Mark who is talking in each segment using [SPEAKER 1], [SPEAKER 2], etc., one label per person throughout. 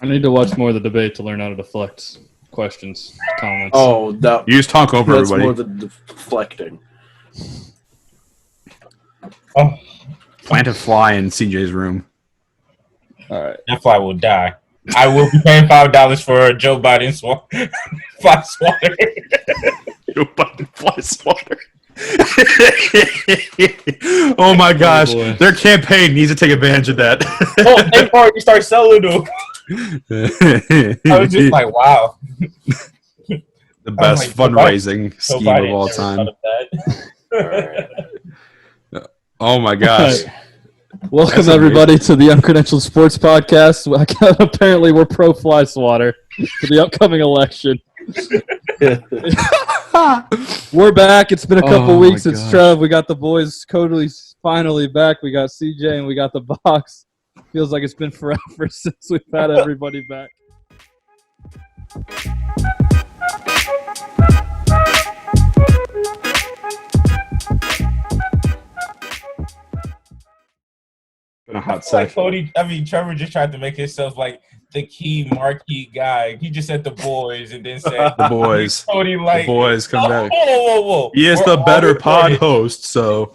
[SPEAKER 1] I need to watch more of the debate to learn how to deflect questions, comments.
[SPEAKER 2] Oh,
[SPEAKER 3] You just talk over
[SPEAKER 2] that's
[SPEAKER 3] everybody.
[SPEAKER 2] more the deflecting.
[SPEAKER 4] Oh,
[SPEAKER 3] Plant a fly in CJ's room.
[SPEAKER 1] All right.
[SPEAKER 4] that fly will die. I will be paying $5 for Joe Biden's fly swatter.
[SPEAKER 3] Joe Biden fly swatter. Oh my gosh.
[SPEAKER 1] boy.
[SPEAKER 3] Their campaign needs to take advantage of that.
[SPEAKER 4] Oh, they already start selling them. I was just like, wow.
[SPEAKER 3] The best
[SPEAKER 4] like,
[SPEAKER 3] fundraising
[SPEAKER 4] Joe
[SPEAKER 3] scheme
[SPEAKER 4] Biden
[SPEAKER 3] of all
[SPEAKER 4] never
[SPEAKER 3] time.
[SPEAKER 4] thought of that.
[SPEAKER 3] Oh my gosh.
[SPEAKER 1] Welcome,
[SPEAKER 3] That's
[SPEAKER 1] everybody, to the Uncredentialed Sports Podcast. Apparently, we're pro fly swatter for the upcoming election. We're back. It's been a couple
[SPEAKER 3] Oh,
[SPEAKER 1] weeks.
[SPEAKER 3] my
[SPEAKER 1] It's
[SPEAKER 3] gosh.
[SPEAKER 1] Trev. We got the boys totally finally back. We got CJ and we got the box. Feels like it's been forever since we've had everybody back.
[SPEAKER 3] Been a hot
[SPEAKER 4] Like
[SPEAKER 3] sec.
[SPEAKER 4] Trevor just tried to make himself like the key marquee guy. He just said the boys and then said
[SPEAKER 3] The boys.
[SPEAKER 4] Cody
[SPEAKER 3] The
[SPEAKER 4] like
[SPEAKER 3] boys come back.
[SPEAKER 4] Whoa.
[SPEAKER 3] He is
[SPEAKER 4] We're
[SPEAKER 3] the
[SPEAKER 4] all
[SPEAKER 3] better pod
[SPEAKER 4] recorded.
[SPEAKER 3] host, so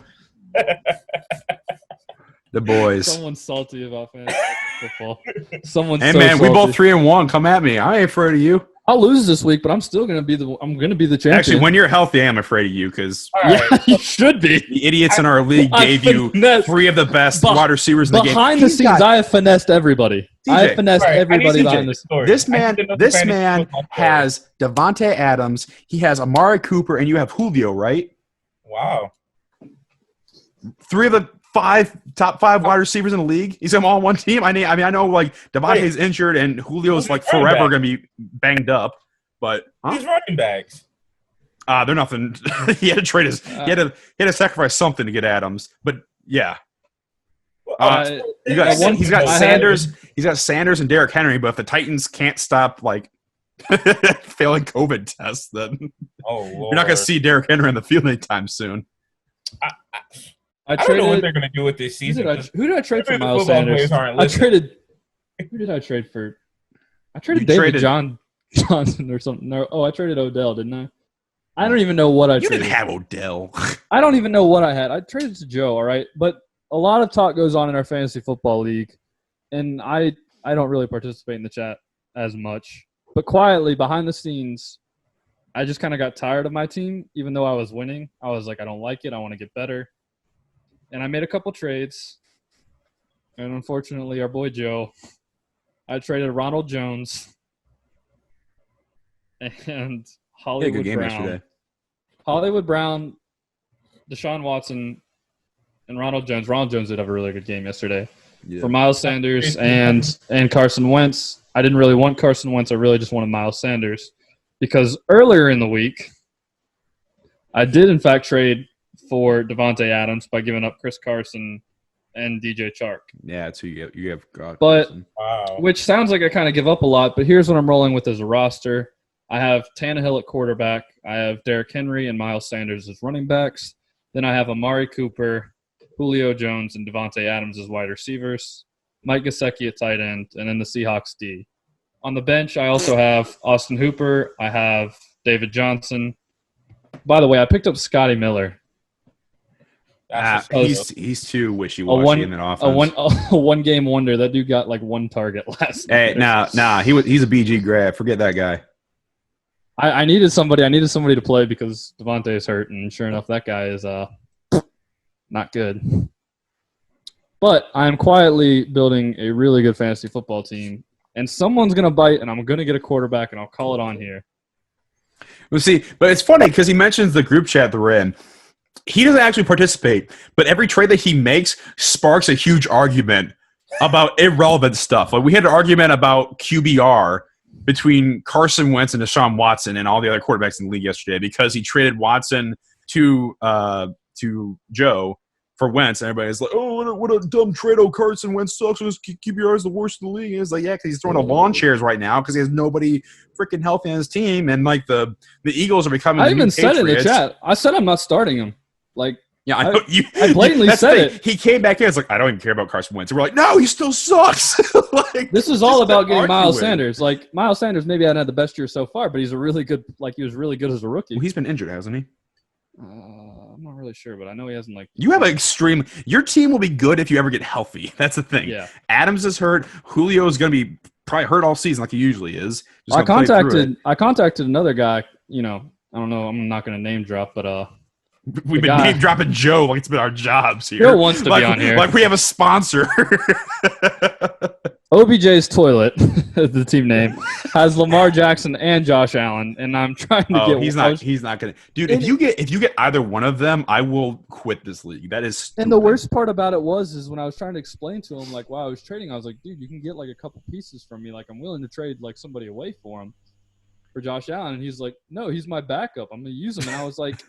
[SPEAKER 3] the boys.
[SPEAKER 1] Someone's salty about fantasy football. Someone's
[SPEAKER 3] Hey
[SPEAKER 1] so
[SPEAKER 3] man, we
[SPEAKER 1] salty.
[SPEAKER 3] both 3-1. Come at me. I ain't afraid of you.
[SPEAKER 1] I'll lose this week, but I'm still gonna be the champion.
[SPEAKER 3] Actually, when you're healthy, I am afraid of you because
[SPEAKER 4] All right.
[SPEAKER 1] yeah, you should be.
[SPEAKER 3] the idiots in our league
[SPEAKER 1] I
[SPEAKER 3] gave you
[SPEAKER 1] finessed-
[SPEAKER 3] 3 of the best
[SPEAKER 1] Beh-
[SPEAKER 3] wide receivers in the game.
[SPEAKER 1] Behind the
[SPEAKER 3] He's
[SPEAKER 1] scenes,
[SPEAKER 3] got-
[SPEAKER 1] I have finessed everybody. I have
[SPEAKER 3] CJ.
[SPEAKER 1] finessed
[SPEAKER 4] All right, I need
[SPEAKER 1] everybody
[SPEAKER 4] CJ
[SPEAKER 1] behind the scenes.
[SPEAKER 4] story.
[SPEAKER 3] This
[SPEAKER 4] I
[SPEAKER 3] man,
[SPEAKER 4] need to know the
[SPEAKER 3] this
[SPEAKER 4] fantasy
[SPEAKER 3] man
[SPEAKER 4] football story.
[SPEAKER 3] has Devontae Adams. He has Amari Cooper, and you have Julio, right?
[SPEAKER 4] Wow.
[SPEAKER 3] 3 of the top 5 wide receivers in the league. He's them all on one team. I know like Devontae's injured and Julio's
[SPEAKER 4] Who's
[SPEAKER 3] like
[SPEAKER 4] his running
[SPEAKER 3] forever
[SPEAKER 4] back?
[SPEAKER 3] gonna be banged up. But
[SPEAKER 4] These running backs.
[SPEAKER 3] they're nothing. He had to trade his. He had to sacrifice something to get Adams. But yeah, he's got Sanders. He's got Sanders and Derrick Henry. But if the Titans can't stop like failing COVID tests, then
[SPEAKER 4] Oh, Lord.
[SPEAKER 3] you're not gonna see Derrick Henry on the field anytime soon.
[SPEAKER 4] I don't know what they're gonna do with this season.
[SPEAKER 1] Who did I trade for
[SPEAKER 4] Maybe the
[SPEAKER 1] Miles
[SPEAKER 4] football
[SPEAKER 1] Sanders?
[SPEAKER 4] players aren't
[SPEAKER 1] I
[SPEAKER 4] listening.
[SPEAKER 1] traded. Who did I trade for? I traded
[SPEAKER 3] You
[SPEAKER 1] David
[SPEAKER 3] traded-
[SPEAKER 1] Johnson or something. No, I traded Odell, didn't I? I don't even know what I
[SPEAKER 3] You
[SPEAKER 1] traded.
[SPEAKER 3] didn't have Odell.
[SPEAKER 1] I don't even know what I had. I traded to Joe, all right? But a lot of talk goes on in our fantasy football league, and I don't really participate in the chat as much. But quietly, behind the scenes, I just kind of got tired of my team, even though I was winning. I was like, I don't like it. I want to get better. And I made a couple trades. And unfortunately, our boy Joe, I traded Ronald Jones and Hollywood Brown. Hollywood Brown, Deshaun Watson, and Ronald Jones. Ronald Jones did have a really good game yesterday.
[SPEAKER 3] Yeah.
[SPEAKER 1] For Miles Sanders and Carson Wentz. I didn't really want Carson Wentz. I really just wanted Miles Sanders because earlier in the week, I did, in fact, trade for Devontae Adams by giving up Chris Carson and DJ Chark.
[SPEAKER 3] Yeah, that's who you have. God,
[SPEAKER 1] But-
[SPEAKER 3] Carson.
[SPEAKER 4] Wow.
[SPEAKER 1] Which sounds like I kind of give up a lot, but here's what I'm rolling with as a roster. I have Tannehill at quarterback. I have Derrick Henry and Miles Sanders as running backs. Then I have Amari Cooper, Julio Jones, and Devontae Adams as wide receivers. Mike Gesicki at tight end, and then the Seahawks D. On the bench, I also have Austin Hooper. I have David Johnson. By the way, I picked up Scotty Miller.
[SPEAKER 4] That's what's up.
[SPEAKER 3] He's too wishy-washy in that offense.
[SPEAKER 1] A one-game wonder. That dude got like one target last
[SPEAKER 3] Hey,
[SPEAKER 1] night.
[SPEAKER 3] he's a BG grad. Forget that guy.
[SPEAKER 1] I needed somebody. I needed somebody to play because Devontae is hurt, and sure enough, that guy is not good. But I'm quietly building a really good fantasy football team, and someone's gonna bite, and I'm gonna get a quarterback, and I'll call it on here.
[SPEAKER 3] Well, see, but it's funny because he mentions the group chat that we're in. He doesn't actually participate, but every trade that he makes sparks a huge argument about irrelevant stuff. Like we had an argument about QBR between Carson Wentz and Deshaun Watson and all the other quarterbacks in the league yesterday because he traded Watson to Joe for Wentz, and everybody's like, "Oh, what a dumb trade! Oh, Carson Wentz sucks. His QBR is the worst in the league." And it's like, yeah, because he's throwing a lawn chairs right now because he has nobody freaking healthy on his team, and like the Eagles are becoming.
[SPEAKER 1] I
[SPEAKER 3] the new
[SPEAKER 1] even said in the
[SPEAKER 3] Patriots.
[SPEAKER 1] chat. I said I'm not starting him. Like
[SPEAKER 3] Yeah, I know.
[SPEAKER 1] I blatantly
[SPEAKER 3] that's the
[SPEAKER 1] said
[SPEAKER 3] thing.
[SPEAKER 1] it.
[SPEAKER 3] He came back here. It's like, I don't even care about Carson Wentz. And we're like, no, he still sucks. Like,
[SPEAKER 1] This is
[SPEAKER 3] just
[SPEAKER 1] all about getting Miles
[SPEAKER 3] arguing.
[SPEAKER 1] Sanders. Like Miles Sanders, maybe hadn't had the best year so far, but he's a really good. Like he was really good as a rookie.
[SPEAKER 3] Well, he's been injured, hasn't he?
[SPEAKER 1] I'm not really sure, but I know he hasn't like.
[SPEAKER 3] You have an extreme. Your team will be good if you ever get healthy. That's the thing.
[SPEAKER 1] Yeah.
[SPEAKER 3] Adams is hurt. Julio is going to be probably hurt all season like he usually is. Just
[SPEAKER 1] I
[SPEAKER 3] gonna play through it.
[SPEAKER 1] contacted another guy. You know, I don't know. I'm not going to name drop, but
[SPEAKER 3] We've been name dropping Joe like it's been our jobs here.
[SPEAKER 1] Joe wants to
[SPEAKER 3] like,
[SPEAKER 1] be on here.
[SPEAKER 3] Like we have a sponsor.
[SPEAKER 1] OBJ's Toilet, the team name, has Lamar Jackson and Josh Allen, and I'm trying to get.
[SPEAKER 3] He's not gonna, dude. If you get either one of them, I will quit this league. That is. Stupid.
[SPEAKER 1] And the worst part about it is when I was trying to explain to him, like, wow, I was trading. I was like, dude, you can get like a couple pieces from me. Like, I'm willing to trade like somebody away for him, for Josh Allen. And he's like, no, he's my backup. I'm gonna use him. And I was like,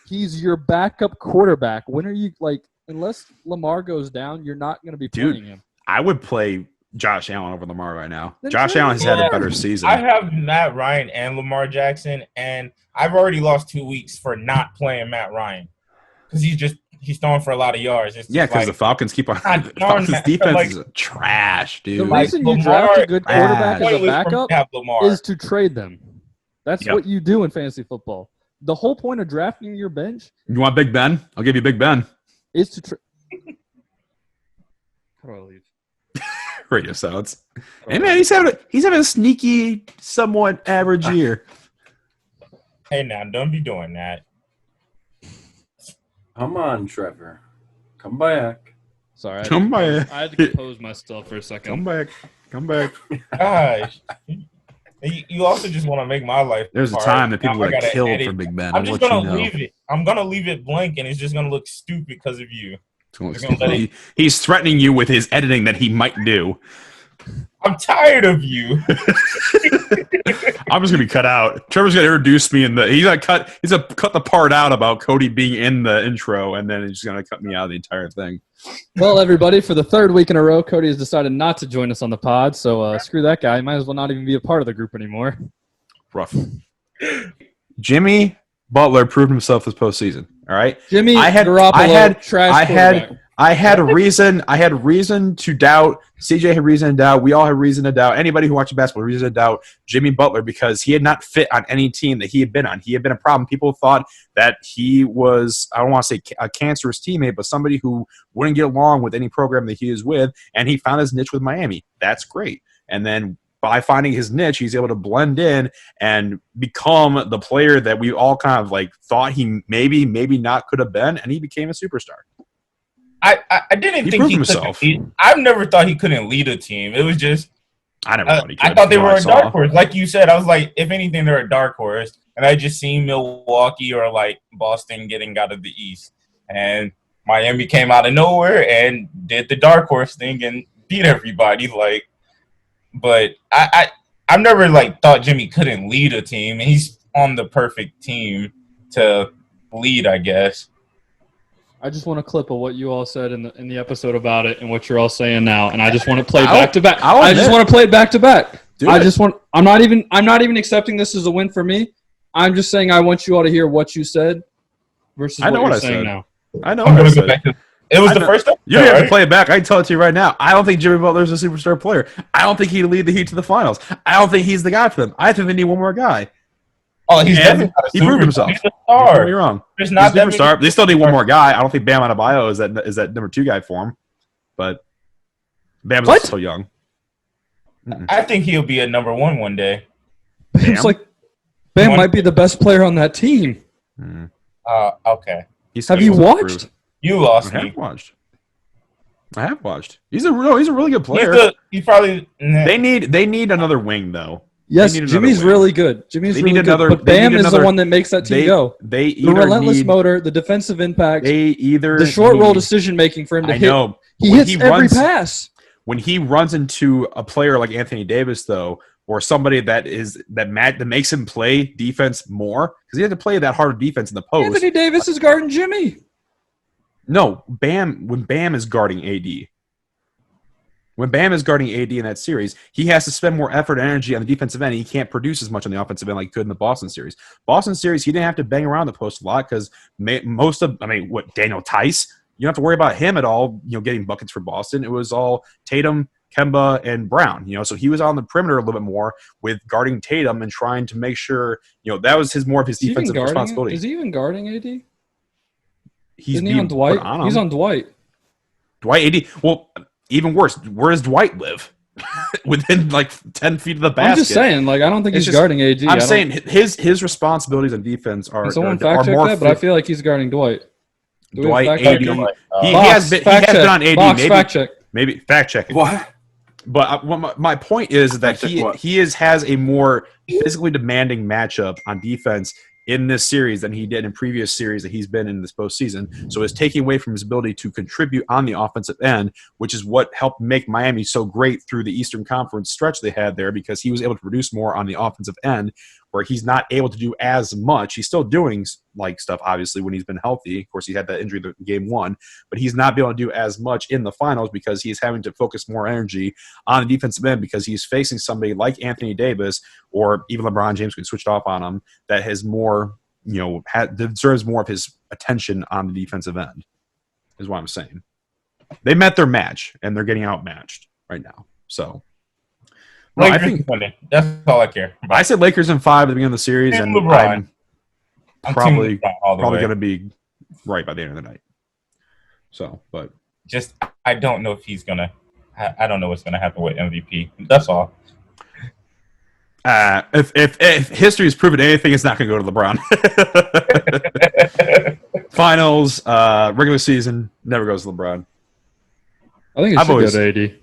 [SPEAKER 1] he's your backup quarterback. When are you like? Unless Lamar goes down, you're not gonna be playing him.
[SPEAKER 3] I would play Josh Allen over Lamar right now.
[SPEAKER 1] Then
[SPEAKER 3] Josh
[SPEAKER 1] trade
[SPEAKER 3] Allen has had a better season.
[SPEAKER 4] I have Matt Ryan and Lamar Jackson, and I've already lost 2 weeks for not playing Matt Ryan because he's throwing for a lot of yards. It's
[SPEAKER 3] Yeah, because
[SPEAKER 4] like,
[SPEAKER 3] the Falcons keep on.
[SPEAKER 4] God
[SPEAKER 3] The
[SPEAKER 4] darn,
[SPEAKER 3] Falcons'
[SPEAKER 4] man.
[SPEAKER 3] defense
[SPEAKER 4] Like-
[SPEAKER 3] is trash,
[SPEAKER 1] The
[SPEAKER 3] dude.
[SPEAKER 4] Like,
[SPEAKER 1] reason you
[SPEAKER 4] Lamar-
[SPEAKER 1] draft a good quarterback as a
[SPEAKER 4] pointless for me
[SPEAKER 1] backup
[SPEAKER 4] to have Lamar.
[SPEAKER 1] is to trade them. That's
[SPEAKER 3] Yep.
[SPEAKER 1] what you do in fantasy football. The whole point of drafting your bench
[SPEAKER 3] You want Big Ben? I'll give you Big Ben.
[SPEAKER 1] is to trade. How do I leave?
[SPEAKER 3] Radio sounds. Hey man, he's having a sneaky, somewhat average year.
[SPEAKER 4] Hey, now don't be doing that.
[SPEAKER 2] Come on, Trevor. Come back.
[SPEAKER 1] Sorry,
[SPEAKER 3] Come back.
[SPEAKER 1] I had to compose myself for a second.
[SPEAKER 3] Come back. Come back.
[SPEAKER 4] Gosh. You also just want to make my life.
[SPEAKER 3] There's a
[SPEAKER 4] hard.
[SPEAKER 3] time that people
[SPEAKER 4] Now I
[SPEAKER 3] would have
[SPEAKER 4] gotta
[SPEAKER 3] killed
[SPEAKER 4] edit.
[SPEAKER 3] for Big Ben.
[SPEAKER 4] I'm
[SPEAKER 3] I'll
[SPEAKER 4] just
[SPEAKER 3] let
[SPEAKER 4] gonna
[SPEAKER 3] you know.
[SPEAKER 4] leave it. I'm gonna leave it blank, and it's just gonna look stupid because of you.
[SPEAKER 3] It's
[SPEAKER 4] gonna let it-
[SPEAKER 3] He's threatening you with his editing that he might do.
[SPEAKER 4] I'm tired of you.
[SPEAKER 3] I'm just gonna be cut out. Trevor's gonna introduce me he's gonna cut the part out about Cody being in the intro, and then he's gonna cut me out of the entire thing.
[SPEAKER 1] Well, everybody, for the third week in a row, Cody has decided not to join us on the pod, so screw that guy. He might as well not even be a part of the group anymore.
[SPEAKER 3] Rough. Jimmy Butler proved himself this postseason. All right.
[SPEAKER 1] Jimmy
[SPEAKER 3] Garoppolo,
[SPEAKER 1] trash quarterback.
[SPEAKER 3] I had reason to doubt. CJ had reason to doubt. We all had reason to doubt. Anybody who watches basketball had reason to doubt Jimmy Butler because he had not fit on any team that he had been on. He had been a problem. People thought that he was, I don't want to say a cancerous teammate, but somebody who wouldn't get along with any program that he is with. And he found his niche with Miami. That's great. And then by finding his niche, he's able to blend in and become the player that we all kind of like thought he maybe not could have been. And he became a superstar.
[SPEAKER 4] I didn't
[SPEAKER 3] He
[SPEAKER 4] think
[SPEAKER 3] proved
[SPEAKER 4] he
[SPEAKER 3] himself.
[SPEAKER 4] couldn't. I've never thought he couldn't lead a team. It was just
[SPEAKER 3] I never thought he could.
[SPEAKER 4] I thought they
[SPEAKER 3] from
[SPEAKER 4] were
[SPEAKER 3] what
[SPEAKER 4] a
[SPEAKER 3] I saw.
[SPEAKER 4] dark horse. Like you said, I was like, if anything, they're a dark horse. And I just seen Milwaukee or like Boston getting out of the East. And Miami came out of nowhere and did the dark horse thing and beat everybody. Like, but I've never like thought Jimmy couldn't lead a team. And he's on the perfect team to lead, I guess.
[SPEAKER 1] I just want a clip of what you all said in the episode about it and what you're all saying now, and I just want to play back to back. I just want to play it back to back. I'm not even accepting this as a win for me. I'm just saying I want you all to hear what you said versus what you're saying now.
[SPEAKER 3] I know.
[SPEAKER 4] I'm
[SPEAKER 3] what I
[SPEAKER 4] going to go
[SPEAKER 3] said.
[SPEAKER 4] back to it was the first time.
[SPEAKER 3] You don't have to play it back. I can tell it to you right now. I don't think Jimmy Butler is a superstar player. I don't think he'd lead the Heat to the finals. I don't think he's the guy for them. I think they need one more guy.
[SPEAKER 4] Oh, he's
[SPEAKER 3] And
[SPEAKER 4] definitely not a
[SPEAKER 3] he proved himself.
[SPEAKER 4] He's a
[SPEAKER 3] Don't get
[SPEAKER 4] star.
[SPEAKER 3] me wrong.
[SPEAKER 4] There's
[SPEAKER 3] He's
[SPEAKER 4] not
[SPEAKER 3] a
[SPEAKER 4] that
[SPEAKER 3] superstar.
[SPEAKER 4] many.
[SPEAKER 3] They still need one more guy. I don't think Bam Adebayo is that number 2 guy for him. But Bam's
[SPEAKER 1] What?
[SPEAKER 3] so young.
[SPEAKER 4] I think he'll be a number one day.
[SPEAKER 1] It's like Bam might be the best player on that team.
[SPEAKER 4] Okay.
[SPEAKER 1] Have you watched?
[SPEAKER 4] You lost
[SPEAKER 3] I
[SPEAKER 4] me.
[SPEAKER 3] have watched. He's a really good player.
[SPEAKER 4] He's probably.
[SPEAKER 3] They need another wing though.
[SPEAKER 1] Yes,
[SPEAKER 3] They need another
[SPEAKER 1] Jimmy's
[SPEAKER 3] wing.
[SPEAKER 1] really good. Jimmy's
[SPEAKER 3] They
[SPEAKER 1] really
[SPEAKER 3] need
[SPEAKER 1] good.
[SPEAKER 3] another-
[SPEAKER 1] But
[SPEAKER 3] they
[SPEAKER 1] Bam
[SPEAKER 3] need
[SPEAKER 1] is the
[SPEAKER 3] another-
[SPEAKER 1] one that makes that team
[SPEAKER 3] They
[SPEAKER 1] go.
[SPEAKER 3] they
[SPEAKER 1] The
[SPEAKER 3] either
[SPEAKER 1] relentless
[SPEAKER 3] need
[SPEAKER 1] motor, the defensive impact,
[SPEAKER 3] they either
[SPEAKER 1] the short roll
[SPEAKER 3] need-
[SPEAKER 1] decision making for him to
[SPEAKER 3] I
[SPEAKER 1] hit.
[SPEAKER 3] know
[SPEAKER 1] He
[SPEAKER 3] When
[SPEAKER 1] hits every
[SPEAKER 3] runs-
[SPEAKER 1] pass.
[SPEAKER 3] When he runs into a player like Anthony Davis, though, or somebody that makes him play defense more, because he had to play that hard defense in the post.
[SPEAKER 1] Anthony Davis is guarding Jimmy.
[SPEAKER 3] No, when Bam is guarding AD. When Bam is guarding AD in that series, he has to spend more effort and energy on the defensive end. He can't produce as much on the offensive end like he could in the Boston series. Boston series, he didn't have to bang around the post a lot because Daniel Tice, you don't have to worry about him at all, getting buckets for Boston. It was all Tatum, Kemba, and Brown, so he was on the perimeter a little bit more with guarding Tatum and trying to make sure, that was more of his defensive responsibility.
[SPEAKER 1] Is he even guarding AD?
[SPEAKER 3] Isn't
[SPEAKER 1] he on Dwight? He's on Dwight.
[SPEAKER 3] Dwight, AD. Well, even worse, where does Dwight live? Within 10 feet of the basket.
[SPEAKER 1] I'm just saying, I don't think he's guarding AD.
[SPEAKER 3] I'm saying his responsibilities on defense are.
[SPEAKER 1] Can someone
[SPEAKER 3] fact
[SPEAKER 1] check that? But I feel like he's guarding Dwight.
[SPEAKER 3] Dwight, AD. He has been on AD.
[SPEAKER 1] Box, fact check.
[SPEAKER 3] Maybe fact check it.
[SPEAKER 2] What?
[SPEAKER 3] But my point is that has a more physically demanding matchup on defense in this series than he did in previous series that he's been in this postseason. So it's taking away from his ability to contribute on the offensive end, which is what helped make Miami so great through the Eastern Conference stretch they had there, because he was able to produce more on the offensive end, where he's not able to do as much. He's still doing stuff, obviously, when he's been healthy. Of course, he had that injury in game one, but he's not being able to do as much in the finals because he's having to focus more energy on the defensive end because he's facing somebody like Anthony Davis or even LeBron James, who switched off on him, that has more, deserves more of his attention on the defensive end, is what I'm saying. They met their match, and they're getting outmatched right now. So,
[SPEAKER 4] I think that's all I care about.
[SPEAKER 3] I said Lakers in 5 at the beginning of the series, and
[SPEAKER 4] LeBron.
[SPEAKER 3] I'm probably going to be right by the end of the night. So, but
[SPEAKER 4] I don't know if he's gonna. I don't know what's gonna happen with MVP. That's all.
[SPEAKER 3] If history has proven anything, it's not going to go to LeBron. Finals, regular season, never goes to LeBron.
[SPEAKER 1] I think it should go to AD.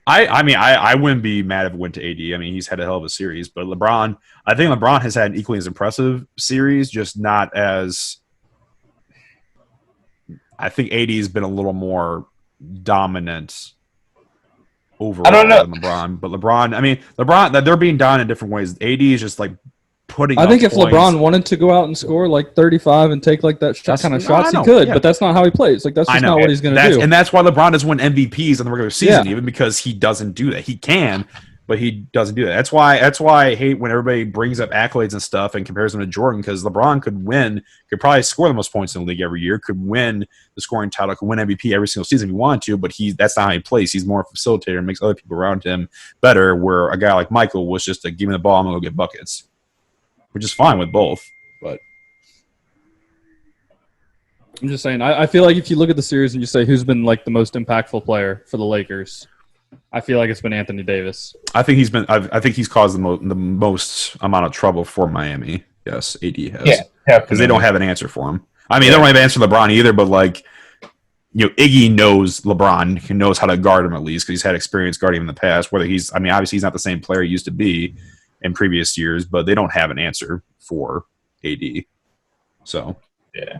[SPEAKER 3] I wouldn't be mad if it went to AD. I mean, he's had a hell of a series, but I think LeBron has had an equally as impressive series, just not as. I think AD has been a little more dominant overall than LeBron. But LeBron, they're being down in different ways. AD is just putting.
[SPEAKER 1] I think if
[SPEAKER 3] points.
[SPEAKER 1] LeBron wanted to go out and score 35 and take that kind of shots, he could. Yeah. But that's not how he plays. That's just not what he's going to do.
[SPEAKER 3] And that's why LeBron doesn't win MVPs in the regular season, even because he doesn't do that. He can, but he doesn't do that. That's why I hate when everybody brings up accolades and stuff and compares him to Jordan, because LeBron could probably score the most points in the league every year, could win the scoring title, could win MVP every single season if he wanted to, but that's not how he plays. He's more a facilitator and makes other people around him better, where a guy like Michael was just give me the ball, I'm going to go get buckets. Which is fine with both, but
[SPEAKER 1] I'm just saying. I feel like if you look at the series and you say who's been the most impactful player for the Lakers, I feel like it's been Anthony Davis.
[SPEAKER 3] I think he's been. I think he's caused the most amount of trouble for Miami. Yes, AD has. Yeah, because they don't have an answer for him. I mean, they don't have an answer for LeBron either. But Iggy knows LeBron. He knows how to guard him at least because he's had experience guarding him in the past. Whether obviously he's not the same player he used to be in previous years, but they don't have an answer for AD. So
[SPEAKER 4] yeah,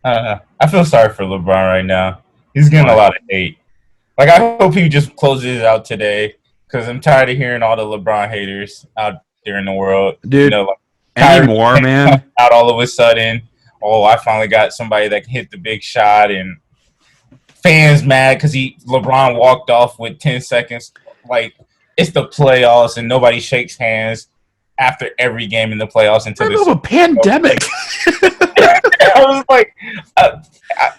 [SPEAKER 4] I feel sorry for LeBron right now. He's getting a lot of hate. I hope he just closes it out today, because I'm tired of hearing all the LeBron haters out there in the world.
[SPEAKER 3] Dude, anymore, man.
[SPEAKER 4] Out all of a sudden, I finally got somebody that can hit the big shot, and fans mad because LeBron walked off with 10 seconds. It's the playoffs, and nobody shakes hands after every game in the playoffs until
[SPEAKER 3] this. A pandemic.
[SPEAKER 4] I was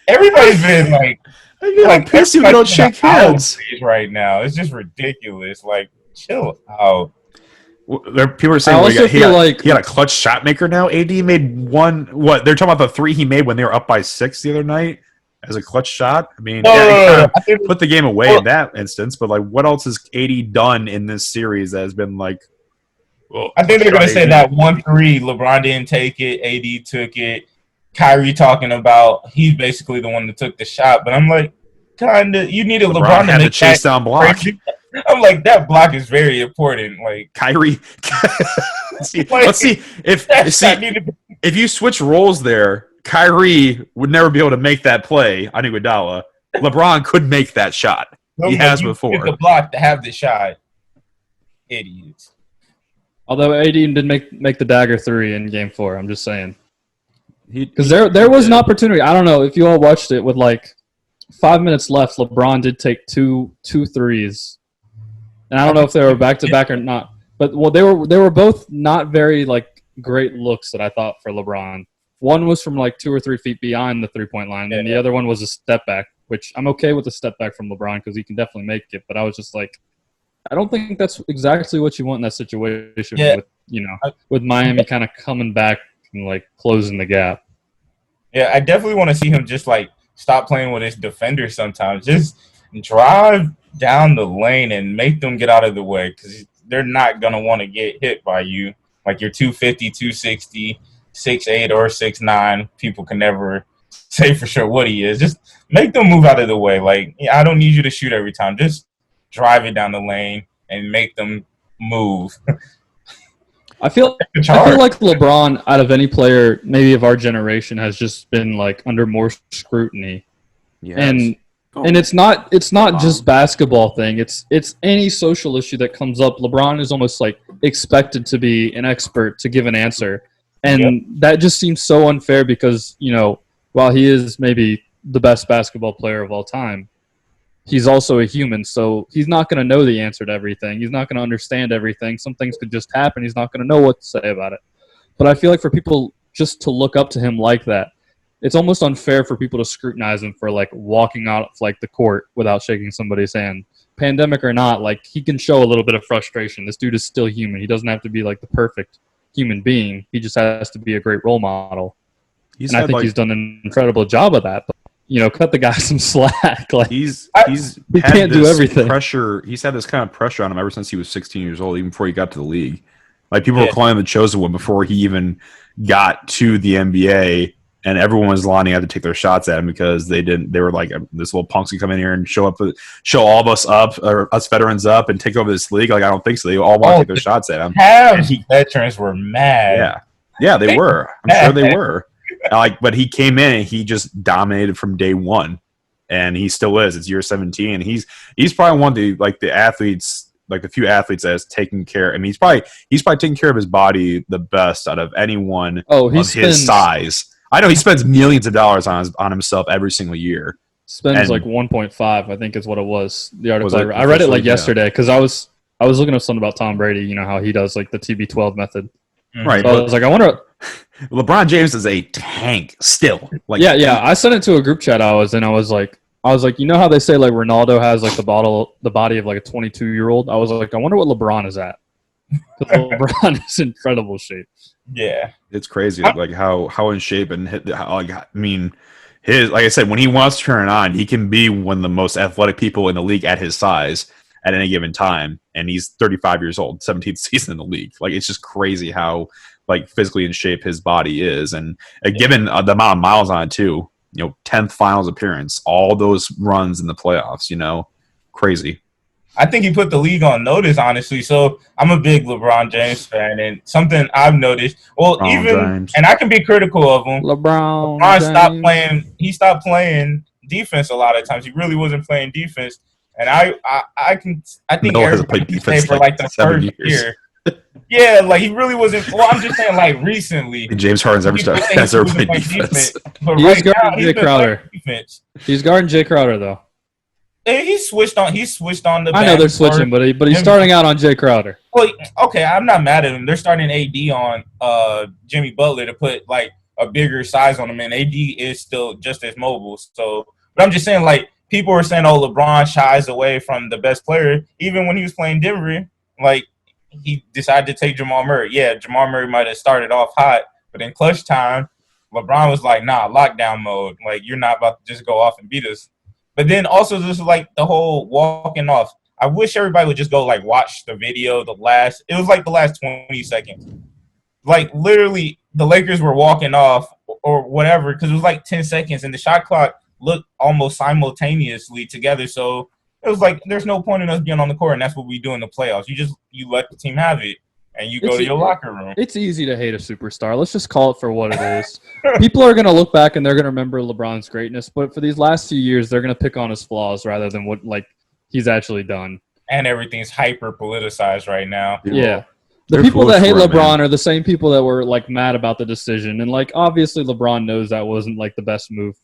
[SPEAKER 4] everybody's been
[SPEAKER 3] pissed if we don't shake hands
[SPEAKER 4] right now. It's just ridiculous. Chill out.
[SPEAKER 3] People are saying he had a clutch shot maker now. AD made one. What they're talking about, the 3 he made when they were up by 6 the other night as a clutch shot. I mean, he put the game away in that instance. But what else has AD done in this series that has been I
[SPEAKER 4] think they're going to say that 1-3, LeBron didn't take it, AD took it. Kyrie talking about he's basically the one that took the shot, but I'm kinda. You needed LeBron to make
[SPEAKER 3] chase down block.
[SPEAKER 4] I'm that block is very important.
[SPEAKER 3] Kyrie. let's see if you switch roles there. Kyrie would never be able to make that play on Iguodala. LeBron could make that shot. He has before.
[SPEAKER 4] The block to have the shot. Idiots.
[SPEAKER 1] Although AD didn't make the dagger 3 in Game 4, I'm just saying. Because there was an opportunity. I don't know if you all watched it with 5 minutes left, LeBron did take two threes, and I don't know if they were back to back or not. But they were both not very like great looks that I thought for LeBron. One was from like 2 or 3 feet behind the 3-point line, and the other one was a step back, which I'm okay with a step back from LeBron because he can definitely make it. But I was just like, I don't think that's exactly what you want in that situation with Miami kind of coming back and like closing the gap.
[SPEAKER 4] Yeah, I definitely want to see him just like stop playing with his defenders sometimes. Just drive down the lane and make them get out of the way because they're not going to want to get hit by you. Like you're 250, 260, 6'8", or 6'9". People can never say for sure what he is. Just make them move out of the way. Like, I don't need you to shoot every time. Just drive it down the lane and make them move.
[SPEAKER 1] I feel like LeBron, out of any player, maybe of our generation, has just been like under more scrutiny.
[SPEAKER 3] Yes.
[SPEAKER 1] And it's not just basketball thing. It's any social issue that comes up. LeBron is almost like expected to be an expert to give an answer. And that just seems so unfair because, while he is maybe the best basketball player of all time, he's also a human, so he's not going to know the answer to everything. He's not going to understand everything. Some things could just happen. He's not going to know what to say about it. But I feel like for people just to look up to him like that, it's almost unfair for people to scrutinize him for like walking out of like the court without shaking somebody's hand. Pandemic or not, like he can show a little bit of frustration. This dude is still human. He doesn't have to be like the perfect human being. He just has to be a great role model. And I think he's done an incredible job of that. But, cut the guy some slack. Like
[SPEAKER 3] he
[SPEAKER 1] can't do everything.
[SPEAKER 3] Pressure. He's had this kind of pressure on him ever since he was 16 years old, even before he got to the league. Like people were calling him the chosen one before he even got to the NBA, and everyone was lining up to take their shots at him because they were like, this little punk's gonna come in here and show all of us up, or us veterans up, and take over this league. Like I don't think so. They all want to take their shots at him.
[SPEAKER 4] Veterans were mad.
[SPEAKER 3] Yeah, they were. I'm sure they were. But he came in and he just dominated from day one, and he still is. It's year 17. And he's probably one of the athletes, like the few athletes that has taken care. I mean, he's probably taking care of his body the best out of anyone of his size. I know he spends millions of dollars on himself every single year.
[SPEAKER 1] Spends like 1.5, I think is what it was. The article I read it like yesterday because I was looking up something about Tom Brady. How he does like the TB12 method.
[SPEAKER 3] Right.
[SPEAKER 1] So I was like, I wonder.
[SPEAKER 3] LeBron James is a tank still. Like
[SPEAKER 1] yeah. I sent it to a group chat I was in. I was like, how they say like Ronaldo has like the body of like a 22-year-old. I was like, I wonder what LeBron is at. Because LeBron is in incredible shape.
[SPEAKER 4] Yeah,
[SPEAKER 3] it's crazy. Like how in shape and his like I said, when he wants to turn it on, he can be one of the most athletic people in the league at his size at any given time. And he's 35 years old, 17th season in the league. Like it's just crazy how like physically in shape his body is, and given the amount of miles on it too. 10th finals appearance, all those runs in the playoffs. Crazy.
[SPEAKER 4] I think he put the league on notice, honestly. So I'm a big LeBron James fan, and something I've noticed. Well, James. And I can be critical of him. LeBron stopped playing. He stopped playing defense a lot of times. He really wasn't playing defense, and I think
[SPEAKER 3] Melo hasn't played defense
[SPEAKER 4] for like the first year. Yeah, like he really wasn't. Well, I'm just saying, like recently,
[SPEAKER 3] James Harden's ever played defense.
[SPEAKER 1] But he's guarding Jay Crowder. He's guarding Jay Crowder though.
[SPEAKER 4] And he switched on the.
[SPEAKER 1] I know they're switching, but he's starting out on Jay Crowder.
[SPEAKER 4] Well, okay, I'm not mad at him. They're starting AD on Jimmy Butler to put like a bigger size on him, and AD is still just as mobile. So, but I'm just saying, like people were saying, oh, LeBron shies away from the best player, even when he was playing Denver. Like he decided to take Jamal Murray. Yeah, Jamal Murray might have started off hot, but in clutch time, LeBron was like, nah, lockdown mode. Like you're not about to just go off and beat us. But then also just like the whole walking off. I wish everybody would just go like watch the video. It was like the last 20 seconds. Like literally the Lakers were walking off or whatever because it was like 10 seconds and the shot clock looked almost simultaneously together. So it was like there's no point in us being on the court, and that's what we do in the playoffs. You let the team have it. And you go to your locker room.
[SPEAKER 1] It's easy to hate a superstar. Let's just call it for what it is. People are going to look back and they're going to remember LeBron's greatness, but for these last few years, they're going to pick on his flaws rather than what like he's actually done.
[SPEAKER 4] And everything's hyper politicized right now.
[SPEAKER 1] Yeah. The people that hate LeBron are the same people that were like mad about the decision, and like obviously LeBron knows that wasn't like the best move.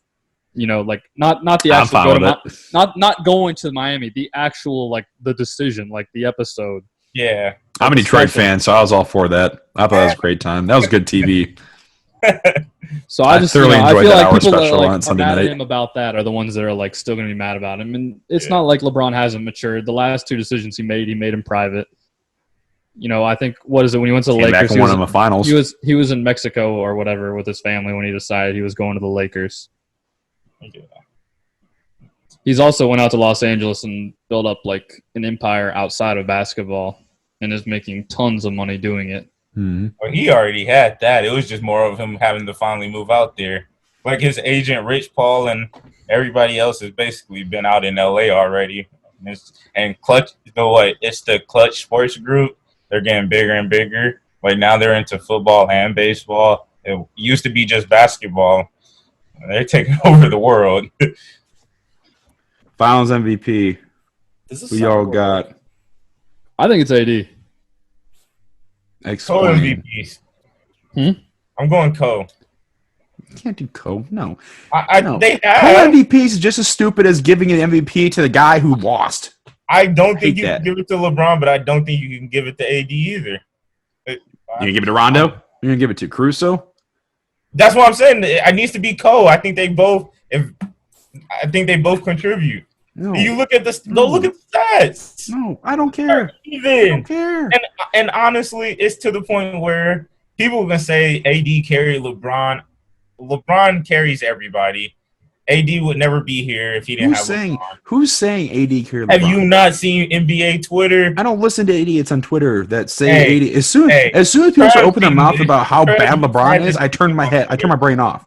[SPEAKER 1] Like not the
[SPEAKER 3] I'm
[SPEAKER 1] actual
[SPEAKER 3] fine with it.
[SPEAKER 1] not going to Miami, the actual like the decision, like the episode.
[SPEAKER 4] Yeah.
[SPEAKER 3] I'm a
[SPEAKER 1] the
[SPEAKER 3] Detroit
[SPEAKER 1] special.
[SPEAKER 3] fan, so I was all for that. I thought that was a great time. That was good TV.
[SPEAKER 1] So
[SPEAKER 3] I
[SPEAKER 1] I just
[SPEAKER 3] thoroughly
[SPEAKER 1] I
[SPEAKER 3] enjoyed
[SPEAKER 1] feel
[SPEAKER 3] that
[SPEAKER 1] like
[SPEAKER 3] hour
[SPEAKER 1] people that
[SPEAKER 3] special
[SPEAKER 1] like
[SPEAKER 3] on
[SPEAKER 1] are
[SPEAKER 3] Sunday
[SPEAKER 1] mad at
[SPEAKER 3] night.
[SPEAKER 1] him about that are the ones that are like still going to be mad about him. And it's not like LeBron hasn't matured. The last two decisions he made in private. I think what is it when he went to the
[SPEAKER 3] Came back
[SPEAKER 1] Lakers?
[SPEAKER 3] and won in the finals.
[SPEAKER 1] He was in Mexico or whatever with his family when he decided he was going to the Lakers. He's also went out to Los Angeles and built up like an empire outside of basketball and is making tons of money doing it.
[SPEAKER 3] Mm-hmm.
[SPEAKER 4] Well, he already had that. It was just more of him having to finally move out there. Like his agent, Rich Paul, and everybody else has basically been out in LA already. And Clutch, it's the Clutch Sports Group. They're getting bigger and bigger. Like now they're into football and baseball. It used to be just basketball. They're taking over the world.
[SPEAKER 3] Finals MVP. Who y'all got?
[SPEAKER 1] I think it's AD.
[SPEAKER 3] Explain.
[SPEAKER 4] Co-MVPs. I'm going Co.
[SPEAKER 3] You can't do Co. No.
[SPEAKER 4] No. They have.
[SPEAKER 3] Co-MVPs is just as stupid as giving an MVP to the guy who lost.
[SPEAKER 4] I don't think you
[SPEAKER 3] that.
[SPEAKER 4] can give it to LeBron, but I don't think you can give it to AD either.
[SPEAKER 3] You gonna give it to Rondo? You gonna give it to Caruso?
[SPEAKER 4] That's what I'm saying. It needs to be Co. I think they both. Contribute.
[SPEAKER 3] No.
[SPEAKER 4] You look at the look at the stats.
[SPEAKER 3] No, I don't care.
[SPEAKER 4] Even.
[SPEAKER 3] I don't care.
[SPEAKER 4] And honestly, it's to the point where people are gonna say AD carried LeBron. LeBron carries everybody. AD would never be here if he didn't have LeBron.
[SPEAKER 3] Who's saying AD carried LeBron?
[SPEAKER 4] Have you not seen NBA Twitter?
[SPEAKER 3] I don't listen to idiots on Twitter that say AD. As soon as people start opening their mouth about how bad LeBron is, I turn my brain off.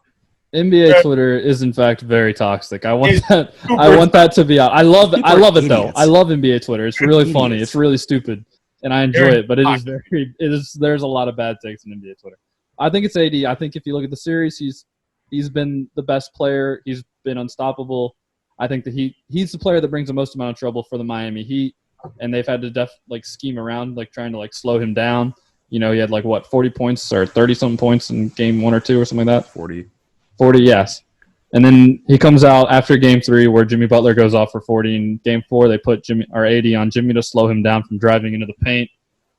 [SPEAKER 1] NBA Twitter is in fact very toxic. I want that to be out. I love it though. I love NBA Twitter. It's really funny. It's really stupid, and I enjoy it. But there's a lot of bad takes in NBA Twitter. I think it's AD. I think if you look at the series, he's been the best player. He's been unstoppable. I think that he's the player that brings the most amount of trouble for the Miami Heat, and they've had to scheme around trying to slow him down. He had 40 points or 30-something points in game 1 or 2 or something like that. 40, yes. And then he comes out after Game 3 where Jimmy Butler goes off for 40. In Game 4, they put AD on Jimmy to slow him down from driving into the paint,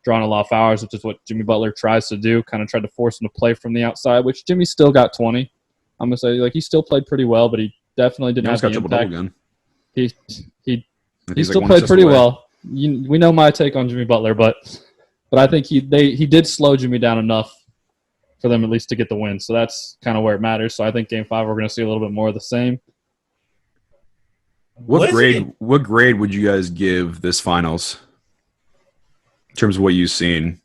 [SPEAKER 1] drawing a lot of fouls, which is what Jimmy Butler tries to do, kind of tried to force him to play from the outside, which Jimmy still got 20. I'm going to say he still played pretty well, but he definitely didn't have the impact. Again. He still played pretty well. We know my take on Jimmy Butler, but I think he did slow Jimmy down enough for them at least to get the win. So that's kind of where it matters. So I think Game 5 we're going to see a little bit more of the same.
[SPEAKER 3] What grade would you guys give this finals in terms of what you've seen?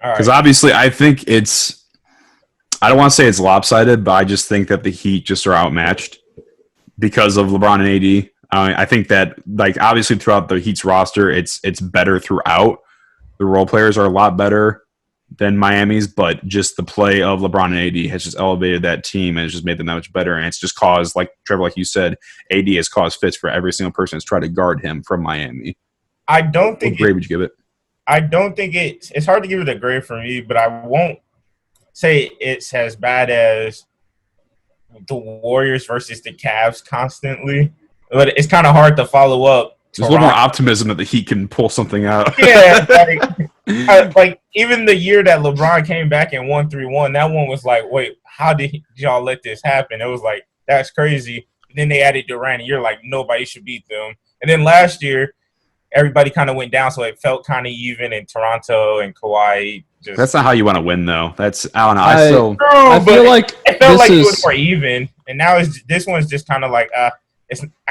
[SPEAKER 3] Because obviously I think I don't want to say it's lopsided, but I just think that the Heat just are outmatched because of LeBron and AD. I think that obviously throughout the Heat's roster, it's better throughout. The role players are a lot better than Miami's, but just the play of LeBron and AD has just elevated that team and it's just made them that much better. And it's just caused, Trevor, like you said, AD has caused fits for every single person that's tried to guard him from Miami.
[SPEAKER 4] I don't think.
[SPEAKER 3] What grade would you give it?
[SPEAKER 4] I don't think it's hard to give it a grade for me, but I won't say it's as bad as the Warriors versus the Cavs constantly. But it's kind of hard to follow up.
[SPEAKER 3] There's a little more optimism that the Heat can pull something out.
[SPEAKER 4] Yeah, even the year that LeBron came back and won 3-1, that one was wait, how did y'all let this happen? It was that's crazy. Then they added Durant, and you're nobody should beat them. And then last year, everybody kind of went down, so it felt kind of even in Toronto and Kawhi.
[SPEAKER 3] That's not how you want to win, though. I don't know.
[SPEAKER 1] I feel like
[SPEAKER 4] it felt like it was more even, and now this one's just kind of I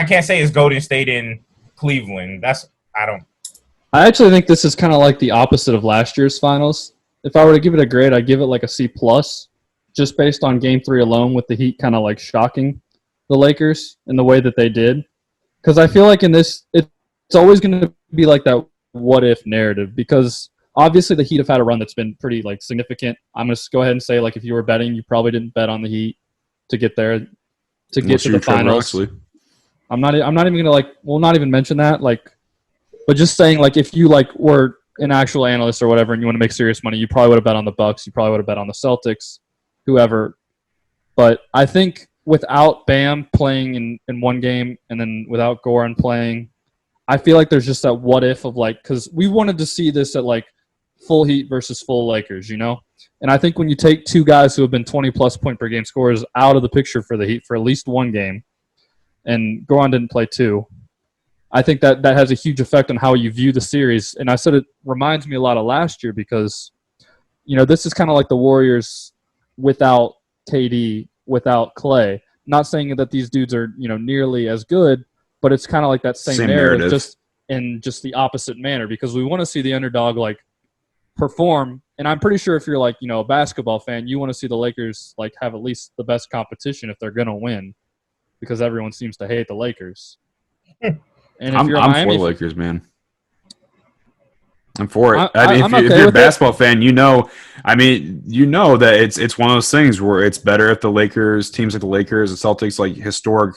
[SPEAKER 4] can't say it's Golden State in Cleveland. I
[SPEAKER 1] actually think this is kind of like the opposite of last year's finals. If I were to give it a grade, I'd give it a C+, just based on Game 3 alone, with the Heat kind of shocking the Lakers in the way that they did. Because I feel like in this, it's always going to be that what-if narrative, because obviously the Heat have had a run that's been pretty significant. I'm going to go ahead and say if you were betting, you probably didn't bet on the Heat to get there, to get to the finals. I'm not even going to not even mention that, but just saying if you were an actual analyst or whatever and you want to make serious money, you probably would have bet on the Bucks, you probably would have bet on the Celtics, whoever. But I think without Bam playing in one game and then without Goran playing, I feel like there's just that what if of like, because we wanted to see this at like full Heat versus full Lakers, you know? And I think when you take two guys who have been 20-plus point per game scorers out of the picture for the Heat for at least one game, and Goran didn't play two, I think that has a huge effect on how you view the series. And I said it reminds me a lot of last year because, you know, this is kind of like the Warriors without KD, without Clay. Not saying that these dudes are, you know, nearly as good, but it's kind of like that same narrative, just in just the opposite manner, because we want to see the underdog like perform. And I'm pretty sure if you're like, you know, a basketball fan, you want to see the Lakers like have at least the best competition if they're going to win, because everyone seems to hate the Lakers. And if you're a
[SPEAKER 3] I'm for the Lakers, man. I'm for it. If you're a basketball fan, you know that it's one of those things where it's better if the Lakers, teams like the Lakers and Celtics, like historic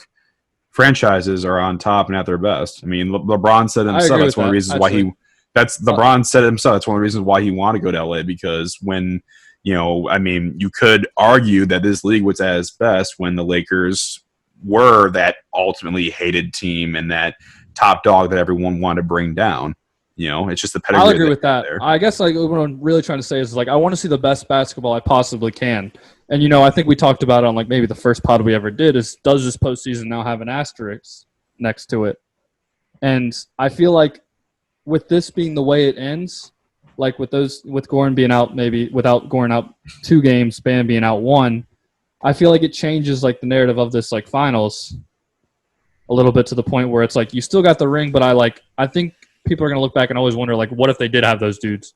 [SPEAKER 3] franchises, are on top and at their best. I mean, LeBron said himself that's one of the reasons why he. LeBron said himself that's one of the reasons why he wanted to go to LA, because when, you know, I mean, you could argue that this league was at its best when the Lakers were that ultimately hated team and that top dog that everyone wanted to bring down. You know, it's just the pedigree.
[SPEAKER 1] I'll agree with that. I guess like what I'm really trying to say is like I want to see the best basketball I possibly can. And, you know, I think we talked about it on like maybe the first pod we ever did is, does this postseason now have an asterisk next to it? And I feel like with this being the way it ends, like with Goran being out, maybe without Goran out 2 games, Bam being out 1, I feel like it changes like the narrative of this like finals a little bit, to the point where it's like you still got the ring, but I think people are going to look back and always wonder, like, what if they did have those dudes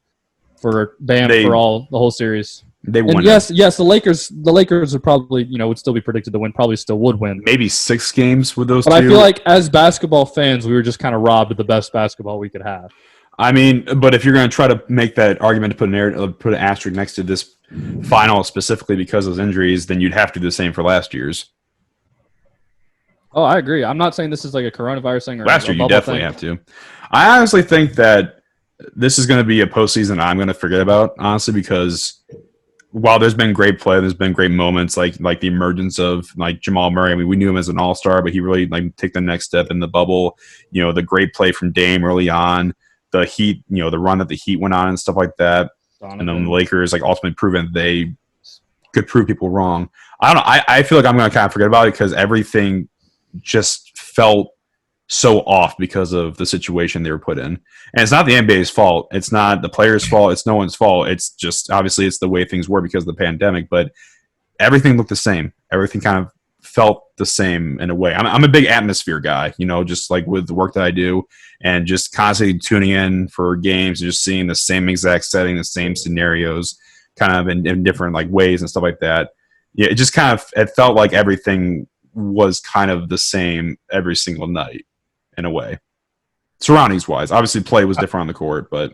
[SPEAKER 1] for Bam for the whole series?
[SPEAKER 3] They won.
[SPEAKER 1] Yes, the Lakers would probably, you know, would still be predicted to win, probably still would win.
[SPEAKER 3] Maybe 6 games with those
[SPEAKER 1] but
[SPEAKER 3] two.
[SPEAKER 1] I feel like as basketball fans, we were just kind of robbed of the best basketball we could have.
[SPEAKER 3] I mean, but if you're going to try to make that argument to put an asterisk next to this final specifically because of those injuries, then you'd have to do the same for last year's.
[SPEAKER 1] Oh, I agree. I'm not saying this is like a coronavirus thing or
[SPEAKER 3] last year. You definitely have to. I honestly think that this is going to be a postseason I'm going to forget about, honestly, because while there's been great play, there's been great moments like the emergence of like Jamal Murray. I mean, we knew him as an all-star, but he really like took the next step in the bubble. You know, the great play from Dame early on, the Heat, you know, the run that the Heat went on and stuff like that. And then the Lakers like ultimately proven they could prove people wrong. I don't know. I feel like I'm going to kind of forget about it because everything just felt so off because of the situation they were put in. And it's not the NBA's fault. It's not the players' fault. It's no one's fault. It's just obviously it's the way things were because of the pandemic. But everything looked the same. Everything kind of felt the same in a way. I'm a big atmosphere guy, you know, just like with the work that I do and just constantly tuning in for games and just seeing the same exact setting, the same scenarios kind of in different like ways and stuff like that. Yeah, it just kind of it felt like everything was kind of the same every single night in a way. Surroundings wise. Obviously play was different on the court, but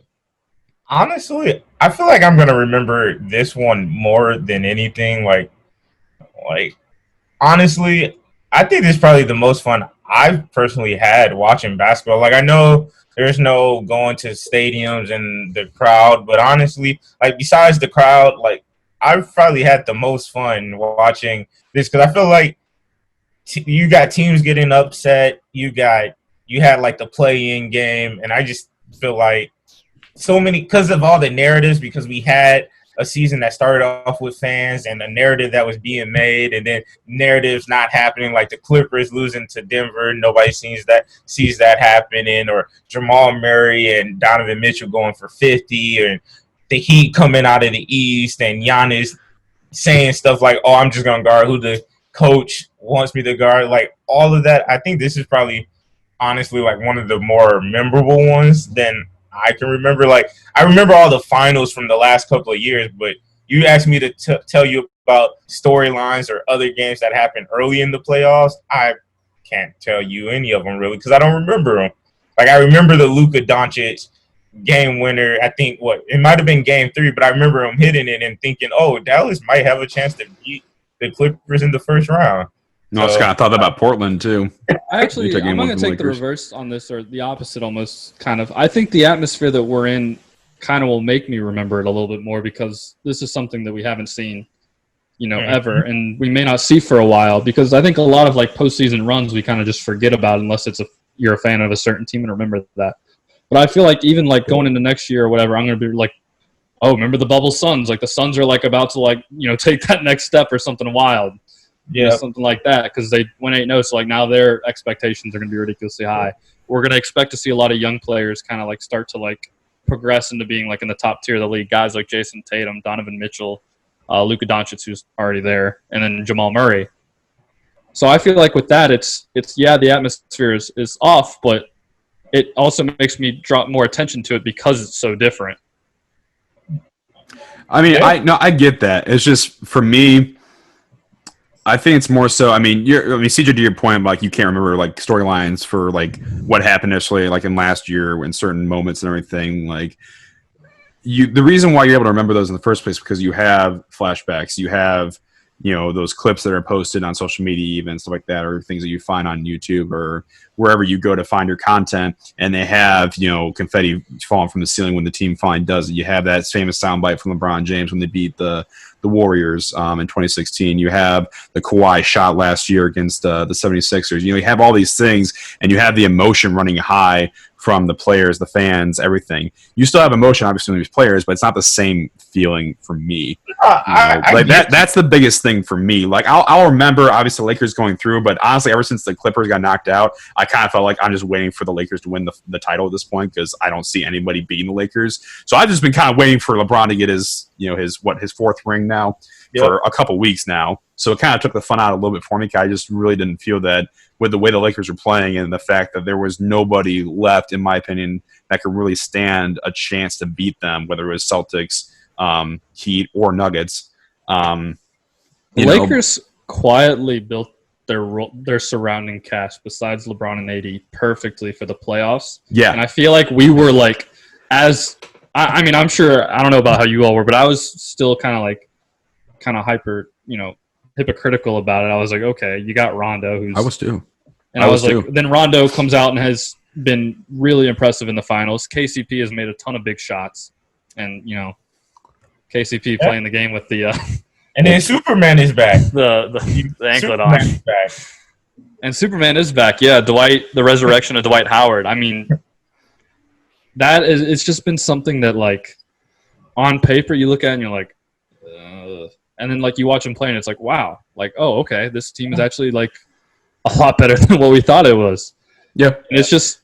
[SPEAKER 4] honestly, I feel like I'm gonna remember this one more than anything. Like honestly, I think this is probably the most fun I've personally had watching basketball. Like I know there's no going to stadiums and the crowd, but honestly, like besides the crowd, like I've probably had the most fun watching this because I feel like you got teams getting upset. You had like the play-in game, and I just feel like so many because of all the narratives. Because we had a season that started off with fans and a narrative that was being made, and then narratives not happening, like the Clippers losing to Denver. Nobody sees that happening, or Jamal Murray and Donovan Mitchell going for 50, and the Heat coming out of the East, and Giannis saying stuff like, "Oh, I'm just gonna guard who the coach wants me to guard." Like all of that, I think this is probably honestly like one of the more memorable ones than I can remember. Like I remember all the finals from the last couple of years, but you asked me to tell you about storylines or other games that happened early in the playoffs, I can't tell you any of them really because I don't remember them. Like I remember the Luka Doncic game winner. I think it might have been game 3, but I remember him hitting it and thinking, "Oh, Dallas might have a chance to beat the Clippers in the first round."
[SPEAKER 3] No, I just kind of thought that about Portland too.
[SPEAKER 1] I'm going to take the reverse on this, or the opposite almost, kind of. I think the atmosphere that we're in kind of will make me remember it a little bit more because this is something that we haven't seen ever, and we may not see for a while, because I think a lot of like postseason runs we kind of just forget about unless you're a fan of a certain team and remember that. But I feel like even like going into next year or whatever, I'm going to be like, oh, remember the bubble Suns? Like the Suns are like about to like take that next step or something wild, something like that, because they went 8-0, so like now their expectations are going to be ridiculously high. We're going to expect to see a lot of young players kind of like start to like progress into being like in the top tier of the league. Guys like Jason Tatum, Donovan Mitchell, Luka Doncic, who's already there, and then Jamal Murray. So I feel like with that, it's the atmosphere is off, but it also makes me draw more attention to it because it's so different.
[SPEAKER 3] I mean, I get that. It's just for me, I think it's more so. I mean, CJ, to your point, like you can't remember like storylines for like what happened initially, like in last year, in certain moments and everything. Like the reason why you're able to remember those in the first place is because you have flashbacks, you have those clips that are posted on social media, even stuff like that, or things that you find on YouTube or wherever you go to find your content, and they have confetti falling from the ceiling when the team finally does it. You have that famous soundbite from LeBron James when they beat the Warriors in 2016. You have the Kawhi shot last year against the 76ers. You have all these things, and you have the emotion running high from the players, the fans, everything. You still have emotion, obviously, from these players, but it's not the same feeling for me. That's the biggest thing for me. Like, I'll remember, obviously, the Lakers going through, but honestly, ever since the Clippers got knocked out, I kind of felt like I'm just waiting for the Lakers to win the title at this point, because I don't see anybody beating the Lakers. So I've just been kind of waiting for LeBron to get his fourth ring now for a couple weeks now. So it kind of took the fun out a little bit for me, because I just really didn't feel that with the way the Lakers were playing and the fact that there was nobody left, in my opinion, that could really stand a chance to beat them, whether it was Celtics, Heat, or Nuggets. The
[SPEAKER 1] Lakers quietly built their surrounding cast, besides LeBron and AD, perfectly for the playoffs.
[SPEAKER 3] Yeah.
[SPEAKER 1] And I feel like we were like, I mean, I'm sure, I don't know about how you all were, but I was still kind of hyper, hypocritical about it. I was like, okay, you got Rondo,
[SPEAKER 3] I was too.
[SPEAKER 1] And I was like, then Rondo comes out and has been really impressive in the finals. KCP has made a ton of big shots, and KCP playing the game with the
[SPEAKER 4] and then Superman is back.
[SPEAKER 1] the anklet
[SPEAKER 4] Superman
[SPEAKER 1] on.
[SPEAKER 4] is back.
[SPEAKER 1] And Superman is back. Yeah, Dwight, the resurrection of Dwight Howard. I mean, it's just been something that, like, on paper you look at and you're like, and then like you watch him play and it's like, wow, like, oh, okay, this team is actually like a lot better than what we thought it was.
[SPEAKER 3] Yeah,
[SPEAKER 1] and it's just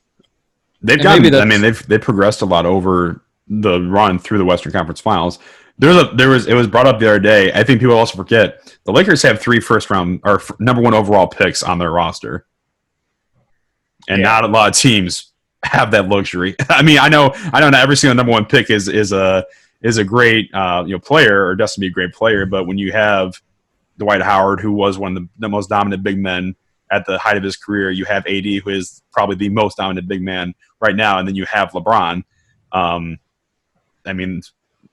[SPEAKER 3] they've progressed a lot over the run through the Western Conference Finals. It was brought up the other day. I think people also forget the Lakers have 3 first-round or number 1 overall picks on their roster, and not a lot of teams have that luxury. I mean, I know not every single number 1 pick is a great player or destined to be a great player, but when you have Dwight Howard, who was one of the most dominant big men at the height of his career, you have AD, who is probably the most dominant big man right now, and then you have LeBron. I mean,